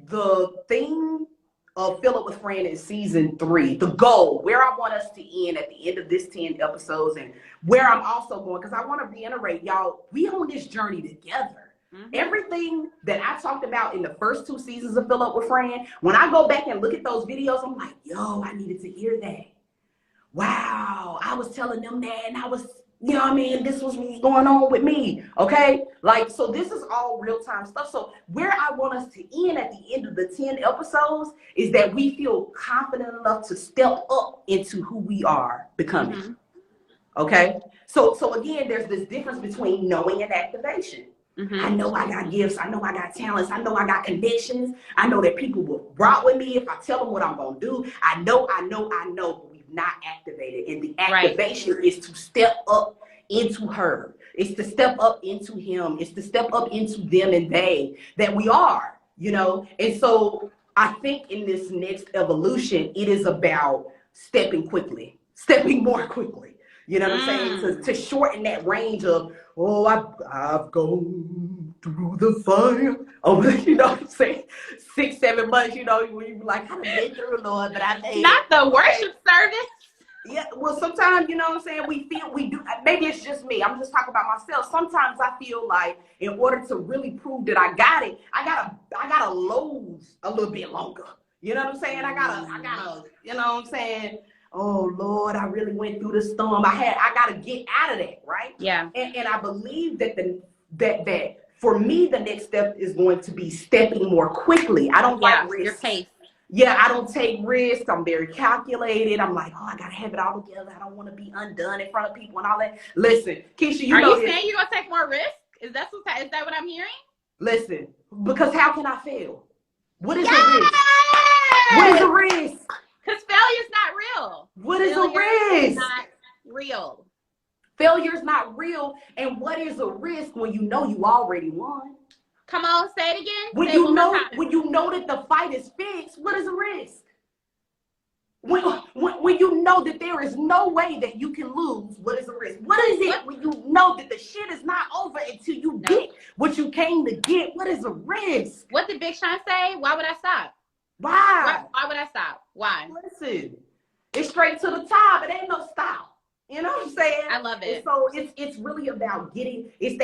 Speaker 1: The thing of Fill Up With Fran in season 3, the goal, where I want us to end at the end of this 10 episodes, and where I'm also going, because I want to reiterate, y'all, we on this journey together. Everything that I talked about in the first 2 seasons of Fill Up With Fran, when I go back and look at those videos, I'm like, yo, I needed to hear that. Wow, I was telling them that, and I was, you know what I mean, this was what was going on with me, okay? Like, so this is all real-time stuff. So where I want us to end at the end of the 10 episodes is that we feel confident enough to step up into who we are becoming, okay? So again, there's this difference between knowing and activation. I know I got gifts. I know I got talents. I know I got connections. I know that people will rock with me if I tell them what I'm going to do. I know, but we've not activated. And the activation is to step up into her. It's to step up into him. It's to step up into them and they that we are, you know? And so I think in this next evolution, it is about stepping more quickly. You know what I'm saying? To shorten that range of, oh, I've gone through the fire. Oh, you know what I'm saying? 6, 7 months, you know, when you like, I've been through, Lord, but I made
Speaker 2: Not the worship service.
Speaker 1: Yeah, well, sometimes, you know what I'm saying, we do, maybe it's just me. I'm just talking about myself. Sometimes I feel like in order to really prove that I got it, I gotta lose a little bit longer. You know what I'm saying? I gotta, you know what I'm saying? Oh Lord, I really went through the storm. I gotta get out of that, right?
Speaker 2: Yeah.
Speaker 1: And I believe that that for me the next step is going to be stepping more quickly. I don't like risks.
Speaker 2: Your pace.
Speaker 1: Yeah, I don't take risks. I'm very calculated. I'm like, oh, I gotta have it all together. I don't want to be undone in front of people and all that. Listen, Kisha,
Speaker 2: Are you saying you're gonna take more risks? Is that what I'm hearing?
Speaker 1: Listen, because how can I fail? What is a risk? What is a risk?
Speaker 2: Because failure's not real.
Speaker 1: What is a risk?
Speaker 2: Not real.
Speaker 1: Failure's not real. And what is a risk when you know you already won?
Speaker 2: Come on, say it again.
Speaker 1: When you know that the fight is fixed, what is a risk? When you know that there is no way that you can lose, what is a risk? What is it when you know that the shit is not over until you get what you came to get? What is a risk?
Speaker 2: What did Big Sean say? Why would I stop?
Speaker 1: Why?
Speaker 2: Why would I stop? Why?
Speaker 1: Listen, it's straight to the top. It ain't no stop. You know what I'm saying?
Speaker 2: I love it.
Speaker 1: And so it's really about getting, is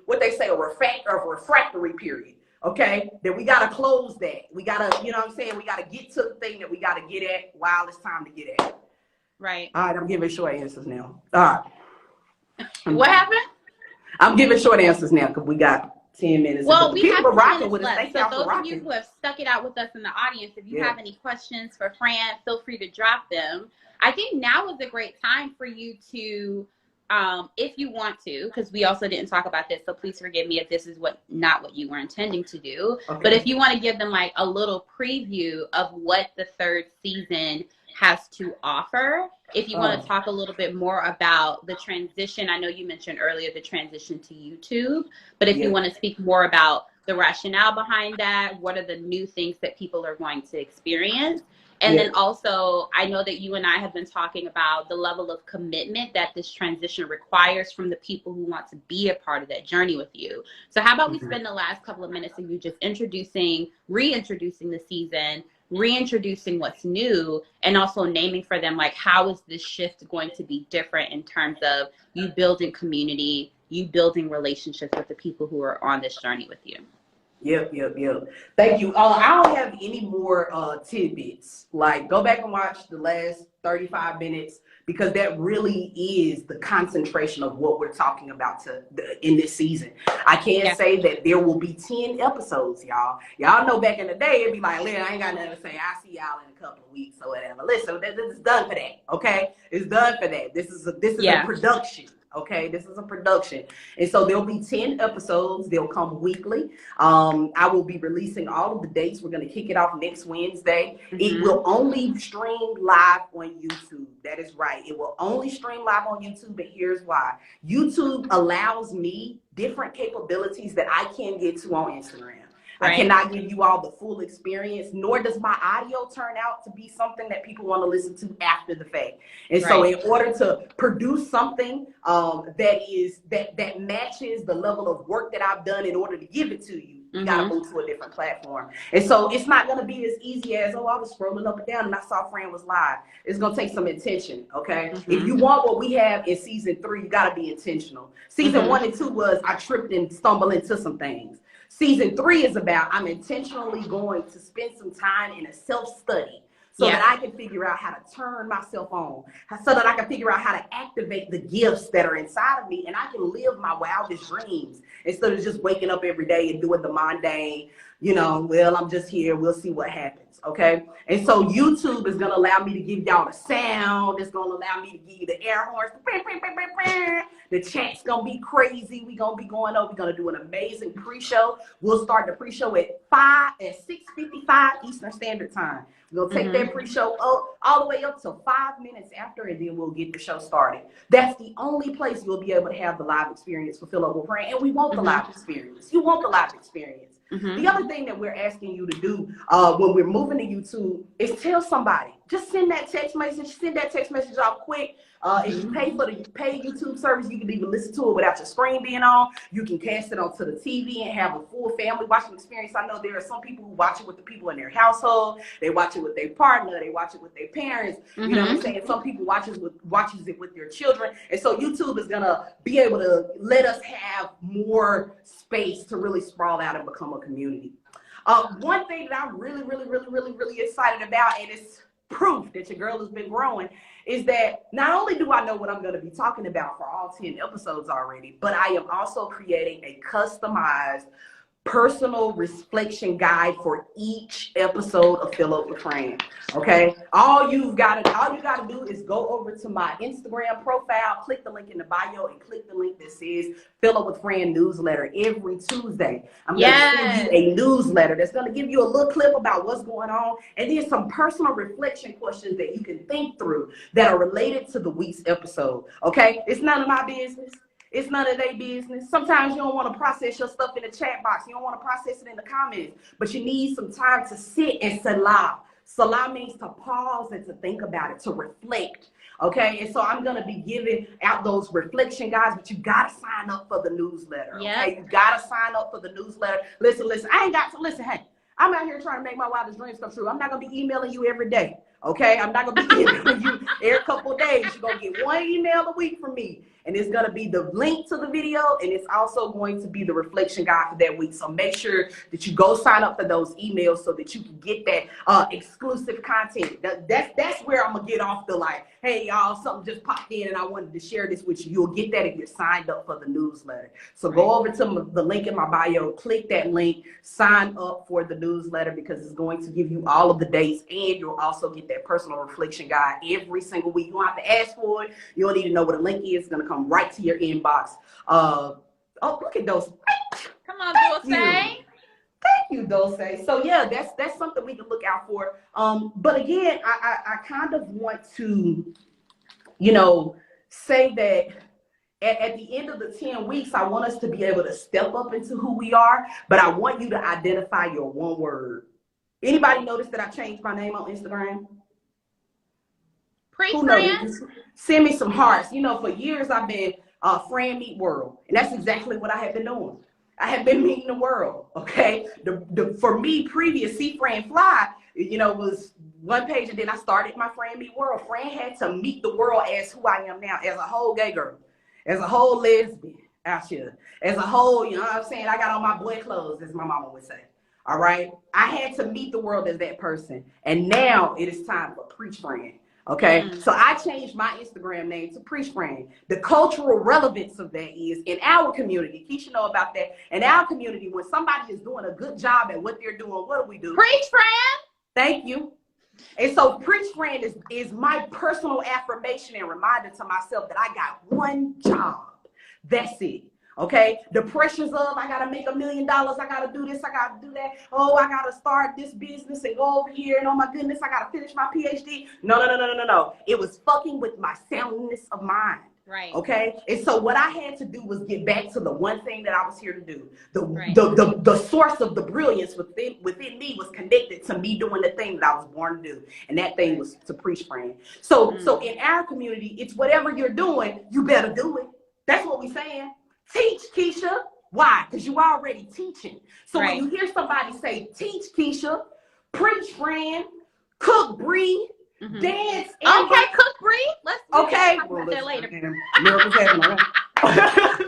Speaker 1: what they say, a refractory period. Okay? That we gotta close that. We gotta, you know what I'm saying? We gotta get to the thing that we gotta get at while it's time to get at.
Speaker 2: Right.
Speaker 1: All right, I'm giving short answers now. All right.
Speaker 2: What happened?
Speaker 1: I'm giving short answers now because we got 10 minutes.
Speaker 2: Well, we have 10 minutes
Speaker 1: with us.
Speaker 2: left. So those of you who have stuck it out with us in the audience, if you have any questions for Fran, feel free to drop them. I think now is a great time for you to, if you want to, because we also didn't talk about this, so please forgive me if this is not what you were intending to do. Okay. But if you want to give them like a little preview of what the 3rd season has to offer, if you want to talk a little bit more about the transition. I know you mentioned earlier the transition to YouTube, but if you want to speak more about the rationale behind that, what are the new things that people are going to experience? And then also, I know that you and I have been talking about the level of commitment that this transition requires from the people who want to be a part of that journey with you. So how about we spend the last couple of minutes of you just reintroducing the season, reintroducing what's new, and also naming for them, like, how is this shift going to be different in terms of you building community, you building relationships with the people who are on this journey with you.
Speaker 1: Yep. Thank you. I don't have any more tidbits. Like, go back and watch the last 35 minutes because that really is the concentration of what we're talking about in this season. I can't say that there will be 10 episodes, y'all. Y'all know back in the day, it'd be like, Lynn, I ain't got nothing to say. I'll see y'all in a couple of weeks or whatever. Listen, this is done for that, okay? It's done for that. This is a production. Okay, this is a production. And so there'll be 10 episodes. They'll come weekly. I will be releasing all of the dates. We're going to kick it off next Wednesday. It will only stream live on YouTube. That is right. It will only stream live on YouTube, but here's why. YouTube allows me different capabilities that I can't get to on Instagram. Right. I cannot give you all the full experience, nor does my audio turn out to be something that people want to listen to after the fact. And so in order to produce something that matches the level of work that I've done in order to give it to you, You got to move to a different platform. And so it's not going to be as easy as, oh, I was scrolling up and down and I saw Fran was live. It's going to take some intention, okay? If you want what we have in season 3, you got to be intentional. Season 1 and 2 was I tripped and stumbled into some things. Season 3 is about I'm intentionally going to spend some time in a self-study so that I can figure out how to turn myself on, so that I can figure out how to activate the gifts that are inside of me, and I can live my wildest dreams instead of just waking up every day and doing the mundane, you know, well, I'm just here, we'll see what happens, okay? And so YouTube is going to allow me to give y'all the sound. It's going to allow me to give you the air horns. The chat's going to be crazy. We're going to be going over. We're going to do an amazing pre-show. We'll start the pre-show at 6:55 Eastern Standard Time. We'll take that pre-show all the way up to 5 minutes after, and then we'll get the show started. That's the only place you'll be able to have the live experience for Fill Up With Fran, and we want the live experience. You want the live experience. The other thing that we're asking you to do when we're moving to YouTube is tell somebody. Just send that text message off quick. If you pay for the paid YouTube service, you can even listen to it without your screen being on. You can cast it onto the TV and have a full family watching experience. I know there are some people who watch it with the people in their household. They watch it with their partner. They watch it with their parents. You know what I'm saying? Some people watches it with their children. And so YouTube is going to be able to let us have more space to really sprawl out and become a community. One thing that I'm really excited about, and it's proof that your girl has been growing, is that not only do I know what I'm going to be talking about for all 10 episodes already, but I am also creating a customized personal reflection guide for each episode of Fill Up With Fran. Okay, all you got to do is go over to my Instagram profile, click the link in the bio, and click the link that says Fill Up With Fran newsletter. Every Tuesday I'm going to send you a newsletter that's going to give you a little clip about what's going on, and then some personal reflection questions that you can think through that are related to the week's episode. Okay, it's none of my business. It's none of their business. Sometimes you don't want to process your stuff in the chat box. You don't want to process it in the comments, but you need some time to sit and salah. Salah means to pause and to think about it, to reflect. Okay, and so I'm going to be giving out those reflection guides, but you got to sign up for the newsletter. Okay, you got to sign up for the newsletter. Listen, I ain't got to listen. Hey, I'm out here trying to make my wildest dreams come true. I'm not going to be emailing you every day. Okay, I'm not going to be emailing you every couple of days. You're going to get one email a week from me. And it's going to be the link to the video, and it's also going to be the reflection guide for that week. So make sure that you go sign up for those emails so that you can get that exclusive content. That's where I'm going to get off the like, hey, y'all, something just popped in and I wanted to share this with you. You'll get that if you're signed up for the newsletter. So go over to the link in my bio, click that link, sign up for the newsletter, because it's going to give you all of the dates, and you'll also get that personal reflection guide every single week. You don't have to ask for it. You don't need to know what a link is. It's going to come right to your inbox. Oh, look at those.
Speaker 2: Come on, Dulce.
Speaker 1: Thank you, Dulce. So yeah, that's something we can look out for. But again, I kind of want to, you know, say that at the end of the 10 weeks, I want us to be able to step up into who we are, but I want you to identify your one word. Anybody notice that I changed my name on Instagram? Who knows? Send me some hearts. You know, for years I've been Fran Meet World, and that's exactly what I have been doing. I have been meeting the world. Okay, for me, previous See Fran Fly, you know, was one page, and then I started my Fran Meet World. Fran had to meet the world as who I am now, as a whole gay girl, as a whole lesbian out here, as a whole, you know what I'm saying? I got on my boy clothes, as my mama would say. All right, I had to meet the world as that person, and now it is time for Preach Fran. Okay, so I changed my Instagram name to Preach Fran. The cultural relevance of that is in our community. Keisha know about that. In our community, when somebody is doing a good job at what they're doing, what do?
Speaker 2: Preach Fran.
Speaker 1: Thank you. And so Preach Fran is my personal affirmation and reminder to myself that I got one job. That's it. Okay, the pressures of I gotta make $1 million, I gotta do this, I gotta do that. Oh, I gotta start this business and go over here, and oh my goodness, I gotta finish my PhD. No. It was fucking with my soundness of mind.
Speaker 2: Right.
Speaker 1: Okay. And so what I had to do was get back to the one thing that I was here to do. The source of the brilliance within me was connected to me doing the thing that I was born to do, and that thing was to Preach Fran. So in our community, it's whatever you're doing, you better do it. That's what we're saying. Teach, Keisha. Why? Because you already teaching. So
Speaker 2: Right.
Speaker 1: when you hear somebody say, teach Kisha, preach Fran, cook Bree, dance.
Speaker 2: Okay, cook Bree. Let's
Speaker 1: okay.
Speaker 2: talk about that later.
Speaker 1: Miracles happen, all right?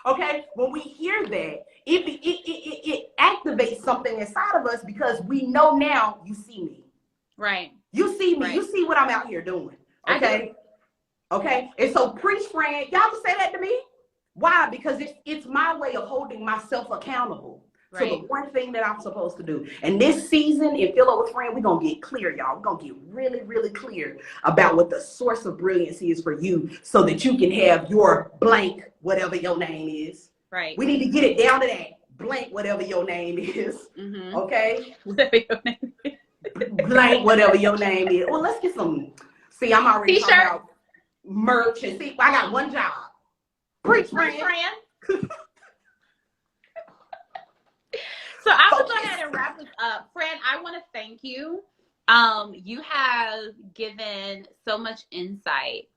Speaker 1: Okay, when we hear that, it activates something inside of us because we know now you see me.
Speaker 2: Right.
Speaker 1: You see me.
Speaker 2: Right.
Speaker 1: You see what I'm out here doing. Okay. Okay. And so preach, Fran. Y'all can say that to me. Why? Because it's my way of holding myself accountable to the one thing that I'm supposed to do. And this season in Fill Up With Fran, we're going to get clear, y'all. We're going to get really, really clear about what the source of brilliance is for you so that you can have your blank, whatever your name is.
Speaker 2: Right.
Speaker 1: We need to get it down to that. Blank, whatever your name is. Okay?
Speaker 2: Whatever your name is.
Speaker 1: Blank, whatever your name is. Well, let's get some. See, I'm already talking about merch. And see, I got one job. Preach, Fran.
Speaker 2: So I will go ahead and wrap this up. Fran, I want to thank you. You have given so much insight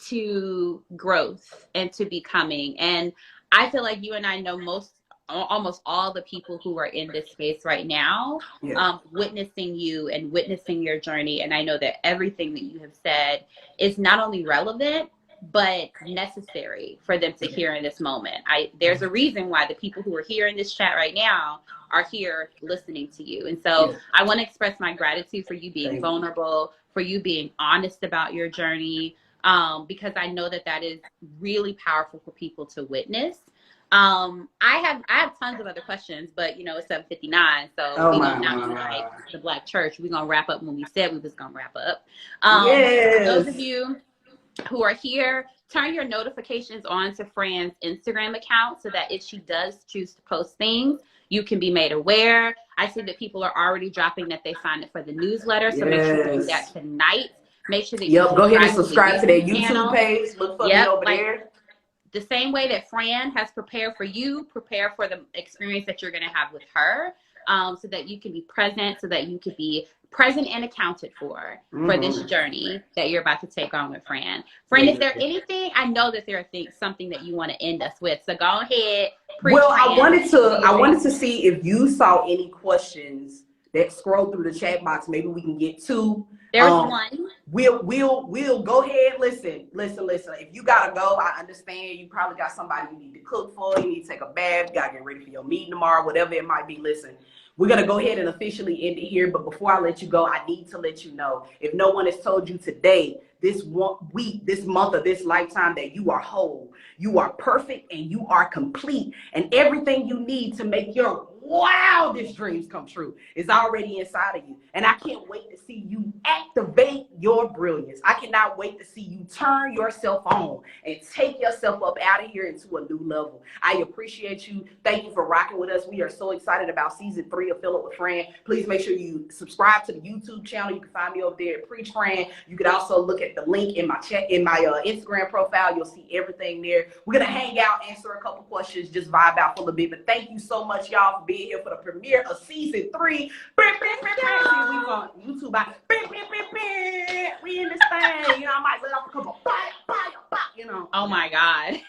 Speaker 2: to growth and to becoming. And I feel like you and I know almost all the people who are in this space right now, witnessing you and witnessing your journey. And I know that everything that you have said is not only relevant, but necessary for them to hear in this moment. There's a reason why the people who are here in this chat right now are here listening to you. And so I want to express my gratitude for you being vulnerable, for you being honest about your journey, because I know that is really powerful for people to witness. I have tons of other questions, but it's 7:59, so we're gonna not be like the Black church. We're gonna wrap up when we said we was gonna wrap up. For those of you who are here, turn your notifications on to Fran's Instagram account so that if she does choose to post things, you can be made aware. I see that people are already dropping that they signed up for the newsletter, so make sure you do that tonight. Make sure that you
Speaker 1: go ahead and subscribe to their YouTube page. Look for me over there.
Speaker 2: The same way that Fran has prepared for you, prepare for the experience that you're going to have with her, so that you can be present, so that you can be present and accounted for this journey that you're about to take on with Fran. Fran, is there anything? I know that there are something that you want to end us with, so go ahead.
Speaker 1: Well, I wanted to see if you saw any questions that scroll through the chat box. Maybe we can get two.
Speaker 2: There's one.
Speaker 1: We'll go ahead. Listen. If you gotta go, I understand. You probably got somebody you need to cook for. You need to take a bath. You gotta get ready for your meeting tomorrow. Whatever it might be. Listen, we're gonna go ahead and officially end it here. But before I let you go, I need to let you know, if no one has told you today, this 1 week, this month, or this lifetime, that you are whole, you are perfect, and you are complete, and everything you need to make your wildest dreams come true is already inside of you. And I can't wait to see you activate your brilliance. I cannot wait to see you turn yourself on and take yourself up out of here into a new level. I appreciate you. Thank you for rocking with us. We are so excited about season 3 of Fill Up With Fran. Please make sure you subscribe to the YouTube channel. You can find me over there at Preach Fran. You can also look at the link in my Instagram profile. You'll see everything there. We're gonna hang out, answer a couple questions, just vibe out for a little bit. But thank you so much, y'all, for being here for the premiere of season 3. We on YouTube. We in this thing. I might let off a couple fire.
Speaker 2: Oh my God.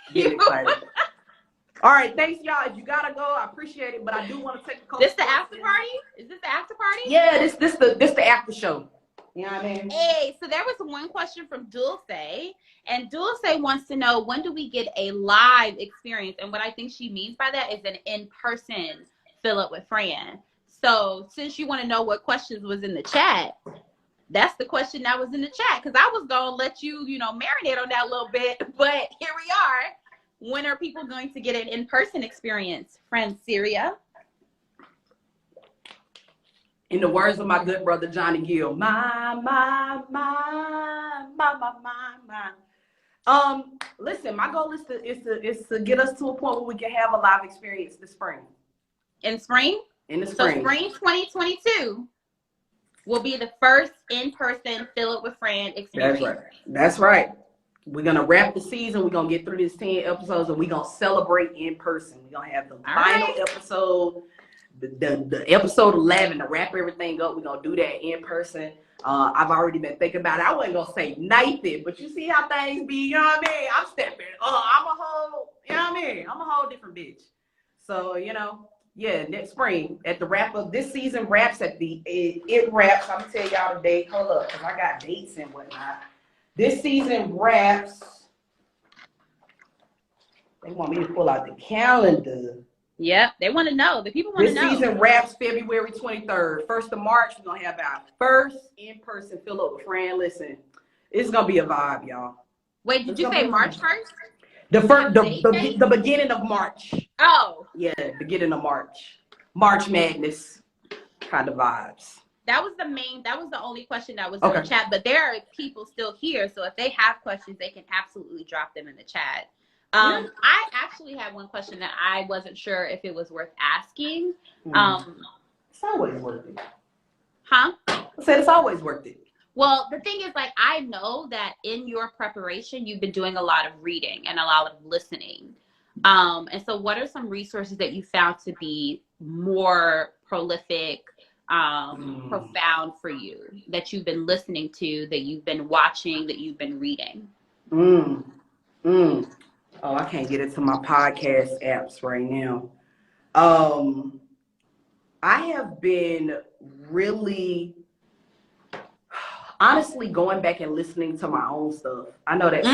Speaker 1: All right, thanks, y'all. If you gotta go, I appreciate it, but I do want to take a couple.
Speaker 2: This the after party? Is this the after party?
Speaker 1: Yeah, this the after show. You know what I mean?
Speaker 2: Hey, so there was one question from Dulce, and Dulce wants to know, when do we get a live experience? And what I think she means by that is an in-person Fill Up With Fran. So since you want to know what questions was in the chat, that's the question that was in the chat, because I was going to let you, marinate on that a little bit, but here we are. When are people going to get an in-person experience, Fran Syria?
Speaker 1: In the words of my good brother Johnny Gill, listen, my goal is to get us to a point where we can have a live experience this spring.
Speaker 2: In spring?
Speaker 1: In the spring.
Speaker 2: So spring 2022 will be the first in-person Fill Up With Fran experience.
Speaker 1: That's right. We're going to wrap the season. We're going to get through this 10 episodes, and we're going to celebrate in person. We're going to have the final episode, the episode 11, to wrap everything up. We're going to do that in person. I've already been thinking about it. I wasn't gonna say nothing, but you see how things be, you know what I mean? I'm stepping. I'm a whole, you know what I mean? I'm a whole different bitch. So, you know, yeah, next spring at the wrap up. This season wraps at it wraps. I'm gonna tell y'all the date. Hold up, because I got dates and whatnot. This season wraps. They want me to pull out the calendar.
Speaker 2: Yep, they want to know. The people want to know.
Speaker 1: This season wraps February 23rd. 1st of March, we're going to have our first in-person Fill Up With Fran. Listen, it's going to be a vibe, y'all.
Speaker 2: Wait, did you say March 1st?
Speaker 1: The beginning of March.
Speaker 2: Oh.
Speaker 1: Yeah, beginning of March. March Madness kind of vibes.
Speaker 2: That was the only question that was in the chat, but there are people still here, so if they have questions, they can absolutely drop them in the chat. I actually had one question that I wasn't sure if it was worth asking.
Speaker 1: It's always worth it.
Speaker 2: Huh?
Speaker 1: I said it's always worth it.
Speaker 2: Well, the thing is, like, I know that in your preparation, you've been doing a lot of reading and a lot of listening. And so what are some resources that you found to be more prolific, profound for you, that you've been listening to, that you've been watching, that you've been reading?
Speaker 1: Oh, I can't get into my podcast apps right now. I have been really, honestly, going back and listening to my own stuff. I know that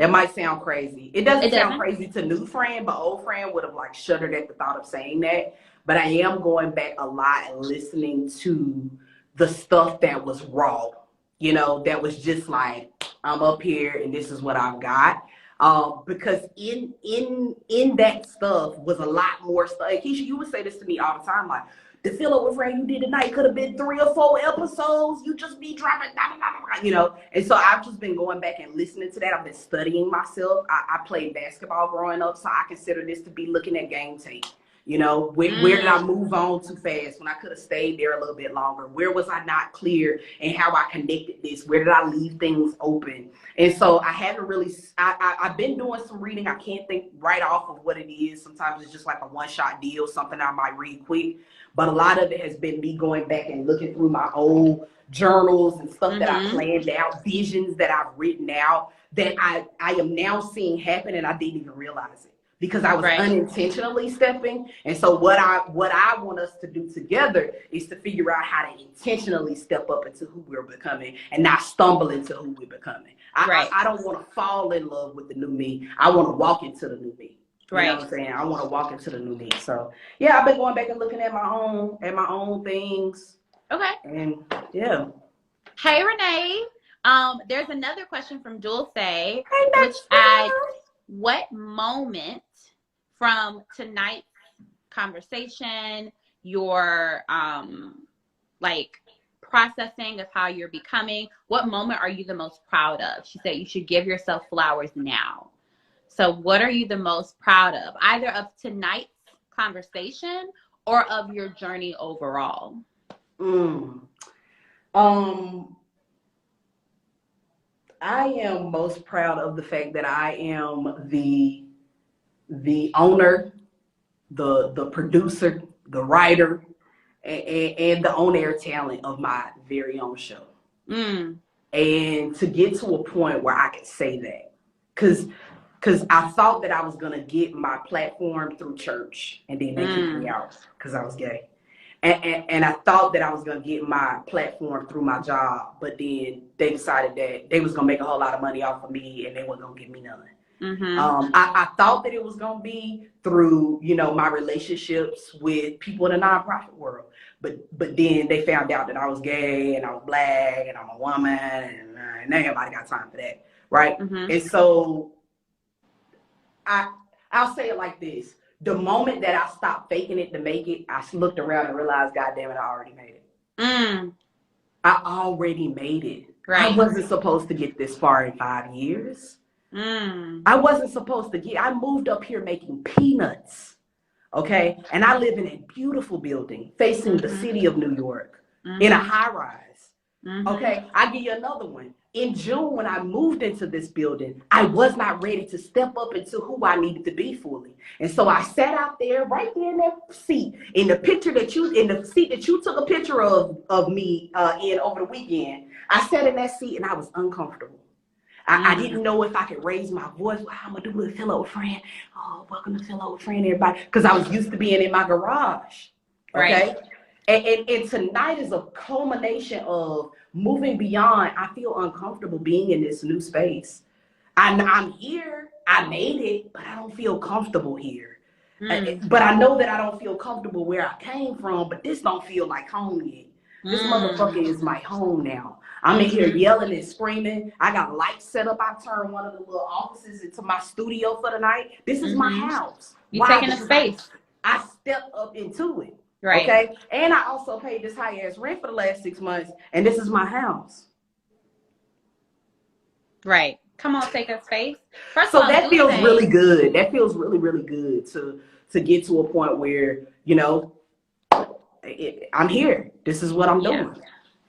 Speaker 1: might sound crazy. It doesn't sound crazy to new Fran, but old Fran would have like shuddered at the thought of saying that. But I am going back a lot and listening to the stuff that was raw, you know, that was just like, I'm up here and this is what I've got. Because in that stuff was a lot more stuff. Kisha, you would say this to me all the time, like, the Fill Up With Fran you did tonight could have been 3 or 4 episodes. You just be dropping, you know. And so I've just been going back and listening to that. I've been studying myself. I played basketball growing up, so I consider this to be looking at game tape. You know, where did I move on too fast when I could have stayed there a little bit longer? Where was I not clear in how I connected this? Where did I leave things open? And so I haven't really, I've been doing some reading. I can't think right off of what it is. Sometimes it's just like a one-shot deal, something I might read quick. But a lot of it has been me going back and looking through my old journals and stuff that I planned out, visions that I've written out that I am now seeing happen and I didn't even realize it. Because I was unintentionally stepping. And so what I want us to do together is to figure out how to intentionally step up into who we're becoming and not stumble into who we're becoming. I don't want to fall in love with the new me. I want to walk into the new me. You know what I'm saying? I want to walk into the new me. So yeah, I've been going back and looking at my own things. Okay. And yeah.
Speaker 2: Hey Renee. There's another question from Dulce, which what moment from tonight's conversation, your like processing of how you're becoming, what moment are you the most proud of? She said you should give yourself flowers now. So what are you the most proud of, either of tonight's conversation or of your journey overall?
Speaker 1: I am most proud of the fact that I am the owner, the producer, the writer, and the on-air talent of my very own show. And to get to a point where I could say that, because I thought that I was going to get my platform through church, and then they kicked me out because I was gay. And I thought that I was going to get my platform through my job, but then they decided that they was going to make a whole lot of money off of me and they weren't going to give me none. I thought that it was going to be through, you know, my relationships with people in the nonprofit world. But then they found out that I was gay and I was black and I'm a woman and everybody got time for that. Right. And so I'll say it like this. The moment that I stopped faking it to make it, I looked around and realized, God damn it, I already made it. I already made it. I wasn't supposed to get this far in 5 years. I wasn't supposed to I moved up here making peanuts. Okay. And I live in a beautiful building facing the city of New York in a high rise. Okay, I'll give you another one. In June, when I moved into this building, I was not ready to step up into who I needed to be fully. And so I sat out there, right there in that seat, in the seat that you took a picture of me in over the weekend. I sat in that seat and I was uncomfortable. I didn't know if I could raise my voice. Well, how am I doing? Fill Up With Fran. Oh, welcome to Fill Up With Fran, everybody. Because I was used to being in my garage. Okay.
Speaker 2: Right.
Speaker 1: And tonight is a culmination of moving beyond. I feel uncomfortable being in this new space. I'm here. I made it, but I don't feel comfortable here. But I know that I don't feel comfortable where I came from, but this don't feel like home yet. This motherfucker is my home now. I'm in here yelling and screaming. I got lights set up. I turned one of the little offices into my studio for the night. This is my house.
Speaker 2: You taking a space.
Speaker 1: I stepped up into it.
Speaker 2: Right.
Speaker 1: Okay. And I also paid this high ass rent for the last 6 months. And this is my house.
Speaker 2: Right. Come on, take a space. First
Speaker 1: So
Speaker 2: of all,
Speaker 1: that feels really good. That feels really, really good to get to a point where, you know, I'm here. This is what I'm doing.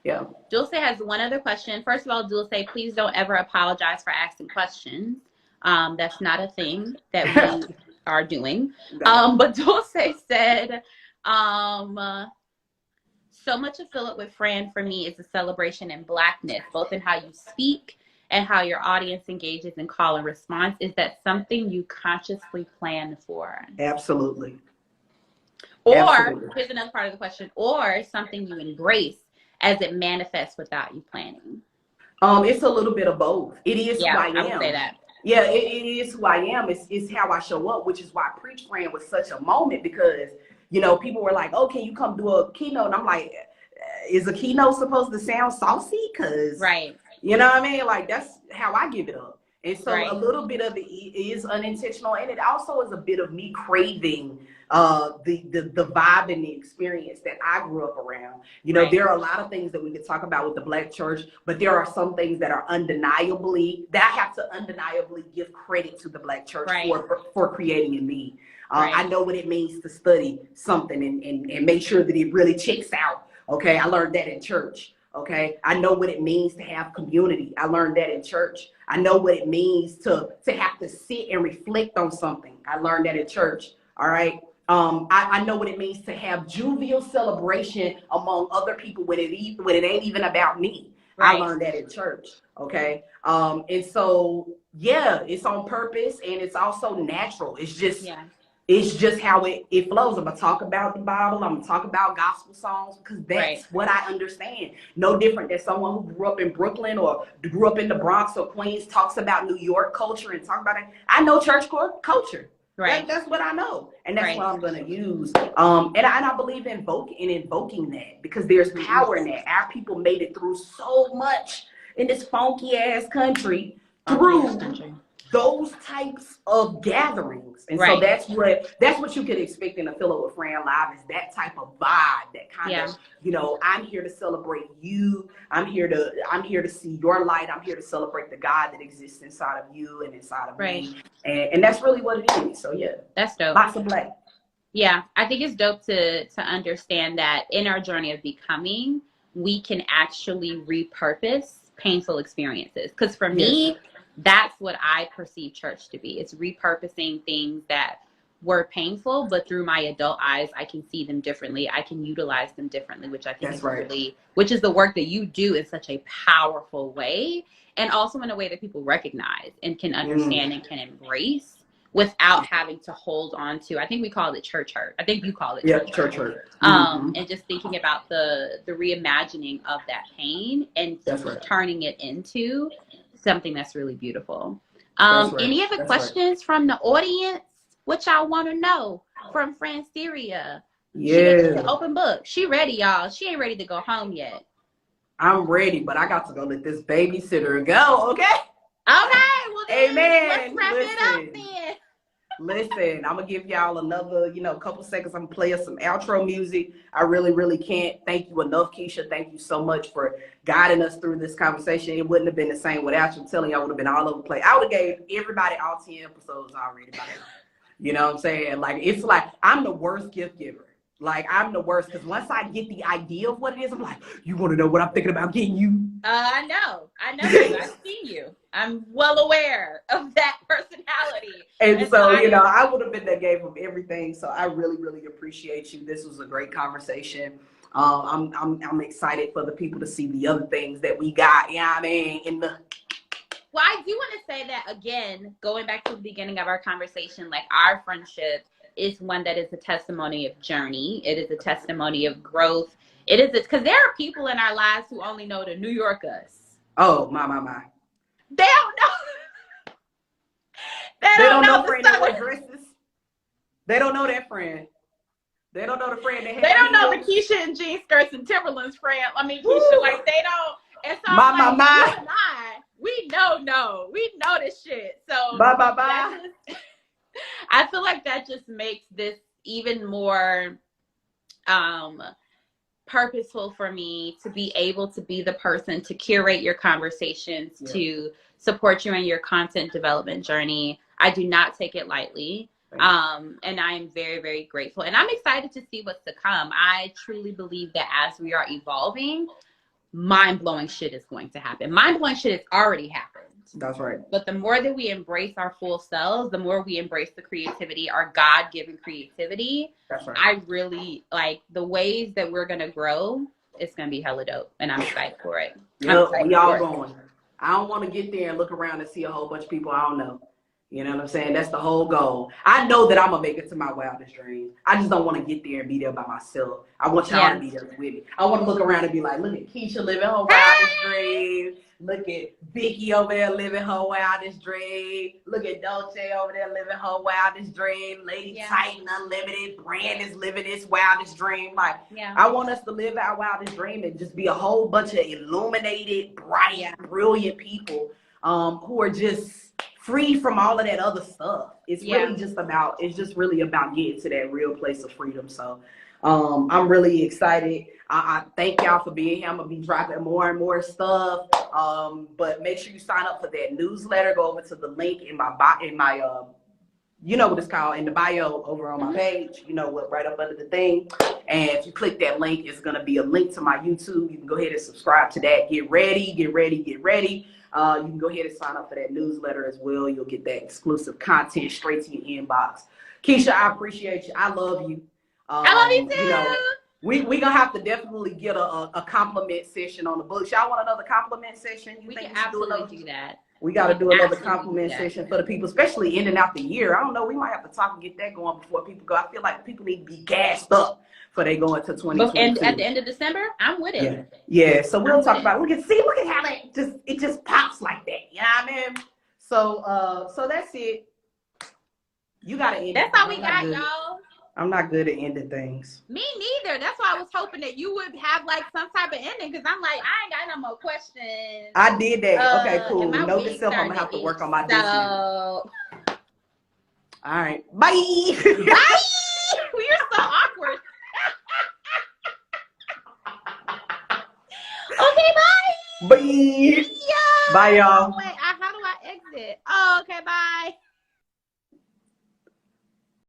Speaker 1: Yeah.
Speaker 2: Dulce has one other question. First of all, Dulce, please don't ever apologize for asking questions. That's not a thing that we are doing. But Dulce said, so much of Fill Up With Fran for me is a celebration in Blackness, both in how you speak and how your audience engages in call and response. Is that something you consciously plan for?
Speaker 1: Absolutely.
Speaker 2: Or, here's another part of the question, or something you embrace as it manifests without you planning?
Speaker 1: It's a little bit of both. It is who I am.
Speaker 2: I would say that.
Speaker 1: Yeah, it is who I am. It's how I show up, which is why Preach Fran was such a moment because, you know, people were like, oh, can you come do a keynote? And I'm like, is a keynote supposed to sound saucy? Because,
Speaker 2: right.
Speaker 1: You know what I mean? Like, that's how I give it up. And so
Speaker 2: right.
Speaker 1: a little bit of it is unintentional. And it also is a bit of me craving the vibe and the experience that I grew up around. You know, there are a lot of things that we could talk about with the Black church, but there are some things that are undeniably, that I have to undeniably give credit to the Black church for creating in me. I know what it means to study something and make sure that it really checks out. Okay, I learned that in church. Okay, I know what it means to have community. I learned that in church. I know what it means to have to sit and reflect on something. I learned that in church. All right. I know what it means to have jovial celebration among other people when it ain't even about me. I learned that in church. Okay. And so, yeah, it's on purpose and it's also natural. It's just, it's just how it flows. I'm going to talk about the Bible. I'm going to talk about gospel songs because that's what I understand. No different than someone who grew up in Brooklyn or grew up in the Bronx or Queens talks about New York culture and talk about it. I know church culture. Right. That's what I know. And that's what I'm going to use. And I believe in invoking that because there's power in that. Our people made it through so much in this funky ass country through those types of gatherings. And so that's what you could expect in a Fill Up With Fran Live is that type of vibe, that kind of, you know, I'm here to celebrate you. I'm here to see your light. I'm here to celebrate the God that exists inside of you and inside of me. And that's really what it is. So yeah.
Speaker 2: That's dope.
Speaker 1: Lots of Black.
Speaker 2: Yeah. I think it's dope to understand that in our journey of becoming, we can actually repurpose painful experiences. Because for me, that's what I perceive church to be. It's repurposing things that were painful, but through my adult eyes, I can see them differently. I can utilize them differently, which I think is really, which is the work that you do in such a powerful way. And also in a way that people recognize and can understand and can embrace without having to hold on to, I think we call it church hurt. I think you call it church hurt. And just thinking about the reimagining of that pain and turning it into something that's really beautiful. Any other questions from the audience? What y'all want to know from Franceria? She's an open book. She ready, y'all. She ain't ready to go home yet.
Speaker 1: I'm ready, but I got to go let this babysitter go, okay?
Speaker 2: Okay, well then,
Speaker 1: amen.
Speaker 2: Let's wrap it up then.
Speaker 1: Listen, I'm going to give y'all another, couple seconds. I'm going to play us some outro music. I really, really can't thank you enough, Kisha. Thank you so much for guiding us through this conversation. It wouldn't have been the same without you. I'm telling you, I would have been all over the place. I would have gave everybody all 10 episodes already by now. You know what I'm saying? Like, it's like I'm the worst gift giver. Like, I'm the worst because once I get the idea of what it is, I'm like, you want to know what I'm thinking about getting you?
Speaker 2: I know you. I've seen you. I'm well aware of that personality.
Speaker 1: And so, you know, I would have been that gave him everything. So I really, really appreciate you. This was a great conversation. I'm excited for the people to see the other things that we got. Yeah, I mean,
Speaker 2: Well, I do want to say that again, going back to the beginning of our conversation, like our friendship is one that is a testimony of journey. It is a testimony of growth. It is because there are people in our lives who only know the New York us.
Speaker 1: Oh, my.
Speaker 2: They don't know.
Speaker 1: They don't know friend that wear dresses. They don't know that friend. They don't know the friend that
Speaker 2: They don't know the Kisha and jean skirts and Timberlands friend. I mean, Kisha, like they don't. And so
Speaker 1: my.
Speaker 2: You and I, we know this shit. So I feel like that just makes this even more purposeful for me to be able to be the person to curate your conversations, to support you in your content development journey. I do not take it lightly. And I am very, very grateful. And I'm excited to see what's to come. I truly believe that as we are evolving, mind-blowing shit is going to happen. Mind-blowing shit has already happened.
Speaker 1: That's right.
Speaker 2: But the more that we embrace our full selves, the more we embrace the creativity, our God-given creativity.
Speaker 1: That's right.
Speaker 2: I really like the ways that we're going to grow. It's going to be hella dope. And I'm excited for it.
Speaker 1: Yep, we all going. I don't want to get there and look around and see a whole bunch of people I don't know. You know what I'm saying? That's the whole goal. I know that I'm going to make it to my wildest dreams. I just don't want to get there and be there by myself. I want y'all to be there with me. I want to look around and be like, look at Kisha living her wildest dream. Look at Vicky over there living her wildest dream. Look at Dolce over there living her wildest dream. Lady Titan Unlimited. Brand is living his wildest dream. Like, I want us to live our wildest dream and just be a whole bunch of illuminated, bright, brilliant people who are just free from all of that other stuff. It's really just about, getting to that real place of freedom. So I'm really excited. I thank y'all for being here. I'm gonna be dropping more and more stuff. But make sure you sign up for that newsletter. Go over to the link in my you know what it's called, in the bio over on my page. You know what, right up under the thing. And if you click that link, it's gonna be a link to my YouTube. You can go ahead and subscribe to that. Get ready. You can go ahead and sign up for that newsletter as well. You'll get that exclusive content straight to your inbox. Keisha, I appreciate you. I love you.
Speaker 2: I love you too.
Speaker 1: You know, we gonna have to definitely get a compliment session on the books. Y'all want another compliment session?
Speaker 2: We can absolutely do that.
Speaker 1: We got to do another compliment session for the people, especially ending out the year. I don't know. We might have to talk and get that going before people go. I feel like people need to be gassed up for they go into 2022.
Speaker 2: And at the end of December, I'm with it.
Speaker 1: Yeah. So we'll talk about it. Look at how it just pops like that. You know what I mean? So that's it. You got to end.
Speaker 2: That's all we got, y'all.
Speaker 1: I'm not good at ending things.
Speaker 2: Me neither. That's why I was hoping that you would have like some type of ending, because I'm like, I ain't got no more questions.
Speaker 1: I did that. Okay, cool. Note to self, I'm gonna have to work on my discipline. All right. Bye.
Speaker 2: Bye. We are so awkward. Okay, bye.
Speaker 1: Bye. Bye, y'all.